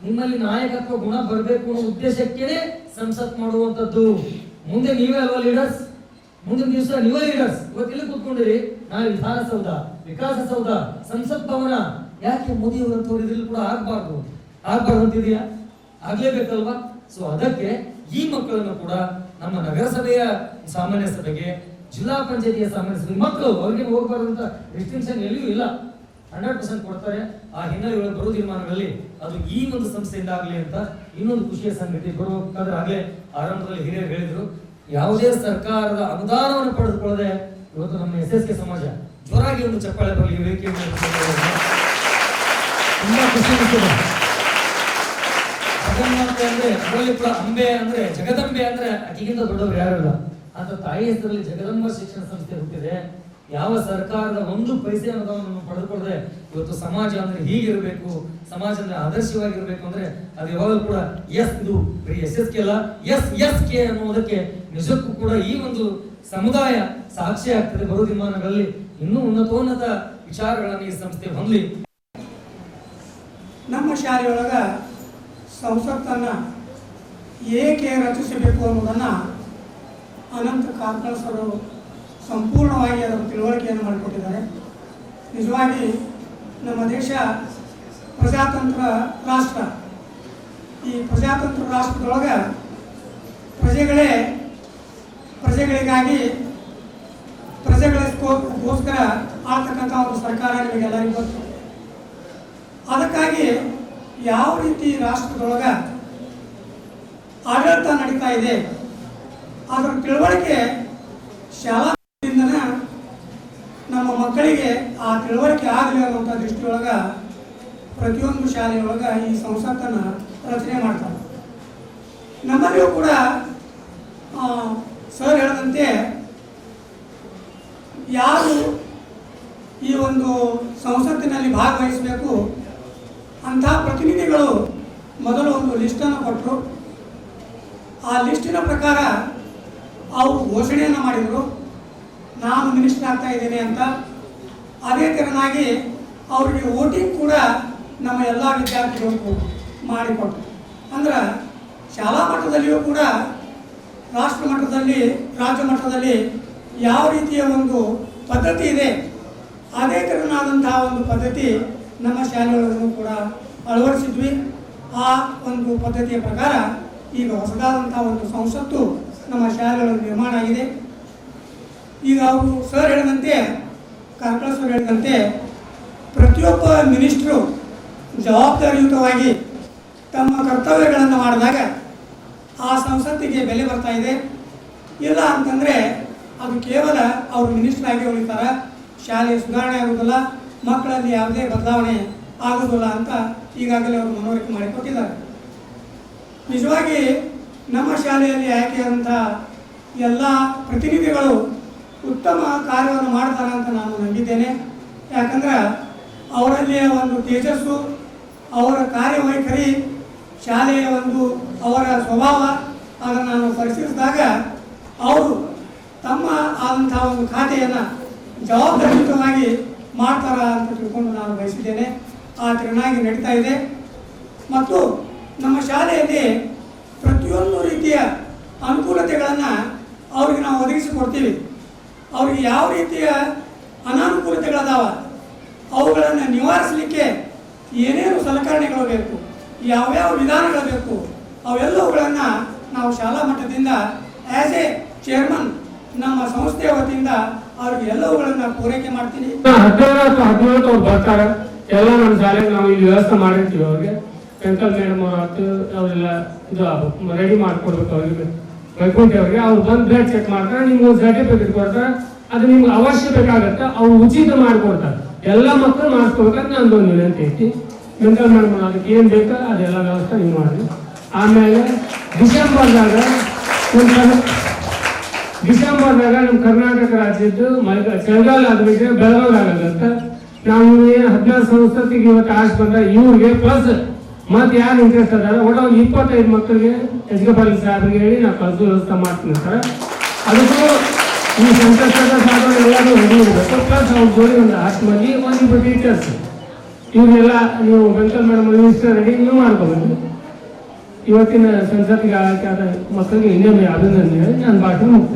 ನಿಮ್ಮಲ್ಲಿ ನಾಯಕತ್ವ ಗುಣ ಬರಬೇಕು ಅನ್ನೋ ಉದ್ದೇಶಕ್ಕೇನೆ ಸಂಸತ್ ಮಾಡುವಂತದ್ದು. ಮುಂದೆ ನೀವೇ ಅಲ್ವಾ ಲೀಡರ್ಸ್, ಮುಂದಿನ ದಿವಸ ನೀವೇ ಲೀಡರ್ಸ್. ಇವತ್ತೆಲ್ಲಿ ಕೂತ್ಕೊಂಡಿರಿ, ನಾಳೆ ವಿಧಾನಸೌಧ, ವಿಕಾಸಸೌಧ, ಸಂಸತ್ ಭವನ. ಯಾಕೆ ಮೋದಿ ಅವರಂತವ್ರು ಇದ್ರಲ್ಲಿ ಕೂಡ ಆಗ್ಬಾರ್ದು ಅಂತಿದೆಯಾ? ಆಗ್ಲೇಬೇಕಲ್ವಾ? ಸೊ ಅದಕ್ಕೆ ಈ ಮಕ್ಕಳನ್ನು ಕೂಡ ನಮ್ಮ ನಗರಸಭೆಯ ಸಾಮಾನ್ಯ ಸಭೆಗೆ, ಜಿಲ್ಲಾ ಪಂಚಾಯತಿಯ ಸಾಮಾನ್ಯ ಸಭೆಗೆ ಮಕ್ಕಳು ಅವ್ರಿಗೆ ಹೋಗಬಾರ್ದಂತ ರಿಸ್ಟ್ರಿಕ್ಷನ್ ಎಲ್ಲಿಯೂ ಇಲ್ಲ, 100% ಕೊಡ್ತಾರೆ. ಆ ಹಿನ್ನೆಲೆಯಲ್ಲಿ ಬರುವ ತೀರ್ಮಾನಗಳಲ್ಲಿ ಅದು ಈ ಒಂದು ಸಂಸ್ಥೆಯಿಂದ ಆಗಲಿ ಅಂತ ಇನ್ನೊಂದು ಖುಷಿಯ ಸಂಗತಿ. ಬರಬೇಕಾದ್ರೆ ಆಗಲೇ ಆರಂಭದಲ್ಲಿ ಹಿರಿಯರು ಹೇಳಿದ್ರು, ಯಾವುದೇ ಸರ್ಕಾರದ ಅನುದಾನವನ್ನು ಪಡೆದುಕೊಳ್ಳದೆ ಇವತ್ತು ನಮ್ಮ SSK ಸಮಾಜ ಜೋರಾಗಿ ಒಂದು ಚಪ್ಪಾಳೆ ಬರಲಿ ವೇದಿಕೆ ತುಂಬಾ ಖುಷಿ ಅನಿಸ್ತದೆ. ಜಗನ್ಮಾತೆ ಅಂದ್ರೆ ಅದರಲ್ಲಿ ಕೂಡ ಅಂಬೆ ಅಂದ್ರೆ ಜಗದಂಬೆ ಅಂದ್ರೆ ಅಕ್ಕಿಗಿಂತ ದೊಡ್ಡವರು ಯಾರಲ್ಲ ಅಂತ ತಾಯಿ ಹೆಸರಲ್ಲಿ ಜಗದಂಬ ಶಿಕ್ಷಣ ಸಂಸ್ಥೆ ಹುಟ್ಟಿದೆ. ಯಾವ ಸರ್ಕಾರದ ಒಂದು ಪೈಸೆ ಅನುದಾನವನ್ನು ಪಡೆದುಕೊಳ್ಳದೆ ಇವತ್ತು ಸಮಾಜ ಅಂದ್ರೆ ಹೀಗಿರಬೇಕು, ಸಮಾಜ ಅಂದ್ರೆ ಆದರ್ಶವಾಗಿರ್ಬೇಕು ಅಂದ್ರೆ ಅದು ಯಾವಾಗಲೂ ಕೂಡ ಇದು SSK ಅಲ್ಲ, SSK ಅನ್ನುವುದಕ್ಕೆ ನಿಜಕ್ಕೂ ಕೂಡ ಈ ಒಂದು ಸಮುದಾಯ ಸಾಕ್ಷಿ ಆಗ್ತದೆ. ಬರುವ ದಿನಮಾನಗಳಲ್ಲಿ ಇನ್ನೂ ಉನ್ನತೋನ್ನತ ವಿಚಾರಗಳನ್ನು ಈ ಸಂಸ್ಥೆ ಹೊಂದಲಿ. ನಮ್ಮ ಶಾಲೆಯೊಳಗ ಸಂಸತ್ತನ್ನು ಏಕೆ ರಚಿಸಬೇಕು ಅನ್ನೋದನ್ನು ಅನಂತ ಕಾರ್ಕಳಸರು ಸಂಪೂರ್ಣವಾಗಿ ಅದರ ತಿಳುವಳಿಕೆಯನ್ನು ಮಾಡಿಕೊಟ್ಟಿದ್ದಾರೆ. ನಿಜವಾಗಿ ನಮ್ಮ ದೇಶ ಪ್ರಜಾತಂತ್ರ ರಾಷ್ಟ್ರ. ಈ ಪ್ರಜಾತಂತ್ರ ರಾಷ್ಟ್ರದೊಳಗೆ ಪ್ರಜೆಗಳಿಗಾಗಿ ಪ್ರಜೆಗಳಿಗೋಸ್ಕರ ಆಳ್ತಕ್ಕಂಥ ಒಂದು ಸರ್ಕಾರ ನಿಮಗೆಲ್ಲರಿಗೂ ಗೊತ್ತು. ಅದಕ್ಕಾಗಿ ಯಾವ ರೀತಿ ರಾಷ್ಟ್ರದೊಳಗೆ ಆಡಳಿತ ನಡೀತಾ ಇದೆ ಅದರ ತಿಳುವಳಿಕೆ ಶಾಲಾದಿಂದನೇ ನಮ್ಮ ಮಕ್ಕಳಿಗೆ ಆ ತಿಳುವಳಿಕೆ ಆಗಲಿ ಅನ್ನುವಂಥ ದೃಷ್ಟಿಯೊಳಗೆ ಪ್ರತಿಯೊಂದು ಶಾಲೆಯೊಳಗೆ ಈ ಸಂಸತ್ತನ್ನು ರಚನೆ ಮಾಡ್ತಾರೆ. ನಮ್ಮಲ್ಲಿಯೂ ಕೂಡ ಸರ್ ಹೇಳಿದಂತೆ ಯಾರು ಈ ಒಂದು ಸಂಸತ್ತಿನಲ್ಲಿ ಭಾಗವಹಿಸಬೇಕು ಅಂಥ ಪ್ರತಿನಿಧಿಗಳು ಮೊದಲು ಒಂದು ಲಿಸ್ಟನ್ನು ಕೊಟ್ಟರು. ಆ ಲಿಸ್ಟಿನ ಪ್ರಕಾರ ಅವರು ಘೋಷಣೆಯನ್ನು ಮಾಡಿದರು, ನಾನು ಮಿನಿಸ್ಟರ್ ಆಗ್ತಾ ಇದ್ದೇನೆ ಅಂತ. ಅದೇ ತೆರನಾಗಿ ಅವರಿಗೆ ವೋಟಿಂಗ್ ಕೂಡ ನಮ್ಮ ಎಲ್ಲ ವಿದ್ಯಾರ್ಥಿಗಳಿಗೂ ಮಾಡಿಕೊಟ್ರು. ಅಂದ್ರೆ ಶಾಲಾ ಮಟ್ಟದಲ್ಲಿಯೂ ಕೂಡ ರಾಷ್ಟ್ರ ಮಟ್ಟದಲ್ಲಿ, ರಾಜ್ಯ ಮಟ್ಟದಲ್ಲಿ ಯಾವ ರೀತಿಯ ಒಂದು ಪದ್ಧತಿ ಇದೆ ಅದೇ ತೆರನಾದಂತಹ ಒಂದು ಪದ್ಧತಿ ನಮ್ಮ ಶಾಲೆಯೊಳಗೂ ಕೂಡ ಅಳವಡಿಸಿದ್ವಿ. ಆ ಒಂದು ಪದ್ಧತಿಯ ಪ್ರಕಾರ ಈಗ ಹೊಸದಾದಂತಹ ಒಂದು ಸಂಸತ್ತು ನಮ್ಮ ಶಾಲೆಯೊಳಗೆ ನಿರ್ಮಾಣ ಆಗಿದೆ. ಈಗ ಅವರು ಸರ್ ಹೇಳಿದಂತೆ, ಕಾರ್ಕಳ ಸರ್ ಹೇಳಿದಂತೆ, ಪ್ರತಿಯೊಬ್ಬ ಮಿನಿಸ್ಟ್ರು ಜವಾಬ್ದಾರಿಯುತವಾಗಿ ತಮ್ಮ ಕರ್ತವ್ಯಗಳನ್ನು ಮಾಡಿದಾಗ ಆ ಸಂಸತ್ತಿಗೆ ಬೆಲೆ ಬರ್ತಾ ಇದೆ. ಇಲ್ಲ ಅಂತಂದರೆ ಅದು ಕೇವಲ ಅವರು ಮಿನಿಸ್ಟರ್ ಆಗಿ ಉಳಿತಾರೆ, ಶಾಲೆ ಸುಧಾರಣೆ ಆಗುವುದಿಲ್ಲ, ಮಕ್ಕಳಲ್ಲಿ ಯಾವುದೇ ಬದಲಾವಣೆ ಆಗುವುದಿಲ್ಲ ಅಂತ ಈಗಾಗಲೇ ಅವರು ಮನವರಿಕೆ ಮಾಡಿಕೊಟ್ಟಿದ್ದಾರೆ. ನಿಜವಾಗಿ ನಮ್ಮ ಶಾಲೆಯಲ್ಲಿ ಆಯ್ಕೆಯಾದಂಥ ಎಲ್ಲ ಪ್ರತಿನಿಧಿಗಳು ಉತ್ತಮ ಕಾರ್ಯವನ್ನು ಮಾಡ್ತಾರೆ ಅಂತ ನಾನು ನಂಬಿದ್ದೇನೆ. ಯಾಕಂದ್ರೆ ಅವರಲ್ಲಿಯ ಒಂದು ತೇಜಸ್ಸು, ಅವರ ಕಾರ್ಯವೈಖರಿ, ಶಾಲೆಯ ಒಂದು ಅವರ ಸ್ವಭಾವ ಅದನ್ನು ನಾನು ಪರಿಶೀಲಿಸಿದಾಗ ಅವರು ತಮ್ಮ ಆದಂಥ ಒಂದು ಖಾತೆಯನ್ನು ಜವಾಬ್ದಾರಿಯುತವಾಗಿ ಮಾಡ್ತಾರ ಅಂತ ತಿಳ್ಕೊಂಡು ನಾನು ಬಯಸಿದ್ದೇನೆ. ಆ ತೆರನಾಗಿ ನಡೀತಾ ಇದೆ. ಮತ್ತು ನಮ್ಮ ಶಾಲೆಯಲ್ಲಿ ಪ್ರತಿಯೊಂದು ರೀತಿಯ ಅನುಕೂಲತೆಗಳನ್ನು ಅವ್ರಿಗೆ ನಾವು ಒದಗಿಸಿಕೊಡ್ತೀವಿ. ಅವ್ರಿಗೆ ಯಾವ ರೀತಿಯ ಅನಾನುಕೂಲತೆಗಳದಾವ ಅವುಗಳನ್ನು ನಿವಾರಿಸಲಿಕ್ಕೆ ಏನೇನು ಸಲಕರಣೆಗಳು ಬೇಕು, ಯಾವ್ಯಾವ ವಿಧಾನಗಳು ಬೇಕು, ಅವೆಲ್ಲವುಗಳನ್ನು ನಾವು ಶಾಲಾ ಮಟ್ಟದಿಂದ ಆ್ಯಸ್ ಎ ಚೇರ್ಮನ್ ನಮ್ಮ ಸಂಸ್ಥೆಯ ವತಿಯಿಂದ ಅವ್ರಿಗೆ ಎಲ್ಲವುಗಳನ್ನು ಪೂರೈಕೆ ಮಾಡ್ತೀನಿ. 17 ಅವ್ರು ಬರ್ತಾರೆ, ಎಲ್ಲ ನಮ್ಮ ಶಾಲೆಗೆ ನಾವು ಇಲ್ಲಿ ವ್ಯವಸ್ಥೆ ಮಾಡಿರ್ತೀವಿ. ಅವ್ರಿಗೆ ಸೆಂಟ್ರಲ್ ಮೇಡಮ್ ಅವ್ರ ಅವರೆಲ್ಲ ಇದು ರೆಡಿ ಮಾಡಿಕೊಡ್ಬೇಕು. ಅವ್ರಿಗೆ ವೈಕುಂಠಿ ಅವರಿಗೆ. ಅವ್ರು ಬಂದು ಬ್ಲಡ್ ಚೆಕ್ ಮಾಡ್ತಾರೆ, ನಿಮ್ಗೆ ಒಂದು ಸರ್ಟಿಫಿಕೇಟ್ ಕೊಡ್ತಾರೆ. ಅದು ನಿಮ್ಗೆ ಅವಶ್ಯ ಬೇಕಾಗತ್ತೆ, ಅವ್ರು ಉಚಿತ ಮಾಡಿಕೊಡ್ತಾರೆ. ಎಲ್ಲ ಮಕ್ಕಳು ಮಾಡಿಸ್ಕೋಬೇಕಂತ ನಂದು ಒಂದು ವಿನಂತಿ ಐತಿ. ಮೆಂಟಲ್ ಮೇಡಮ್ ಅದಕ್ಕೆ ಏನು ಬೇಕೋ ಅದೆಲ್ಲ ವ್ಯವಸ್ಥೆ ನೀವು ಮಾಡಿ. ಆಮೇಲೆ ಡಿಸೆಂಬರ್ದಾಗ ನಮ್ಮ ಕರ್ನಾಟಕ ರಾಜ್ಯದ್ದು ಚಳಿಗಾಲ ಆದ್ಮೇಲೆ ಬೆಳಗಾವಿ ಆಗತ್ತೆ. ನಾವು 16 ಸಂಸ್ಥೆಗೆ ಇವತ್ತು ಆರ್ಟ್ಸ್ ಬಂದ ಇವ್ರಿಗೆ ಪ್ಲಸ್ ಮತ್ತೆ ಯಾರು ಇಂಟ್ರೆಸ್ಟ್ ಅದಾರ ಒಟ್ಟು ಒಂದು 25 ಮಕ್ಕಳಿಗೆ ಎಜುಕೇಬಲ್ ಸಾಹೇಬ್ರಿಗೆ ಹೇಳಿ ನಾವು ಕಲಿಸೋ ವ್ಯವಸ್ಥೆ ಮಾಡ್ತೀನಿ ಸರ್. ಅದಕ್ಕೂ ಈ ಸಂತೋಷದ ಸಾಧನ ಎಲ್ಲರೂ ರೆಡಿ ಇರಬೇಕು. ಪ್ಲಸ್ ಅವ್ರ ಜೋಡಿ ಒಂದು 10 ಮಂದಿ, ಒಂದಿಬ್ಬರು ಟೀಚರ್ಸ್, ಇವ್ರಿಗೆಲ್ಲ ನೀವು ವೆಂಕಲ್ ಮೇಡಮ್ ಮಿನಿಸ್ಟರ್ ರೆಡಿ ನೀವು ಮಾಡ್ಕೋಬೇಕು. ಇವತ್ತಿನ ಸಂಸತ್ತಿಗೆ ಆದ ಮಕ್ಕಳಿಗೆ ಇನ್ನೊಮ್ಮೆ ಅಭಿನಂದನೆ. ನಾನು ಭಾಷಣ ಮುಕ್ತ.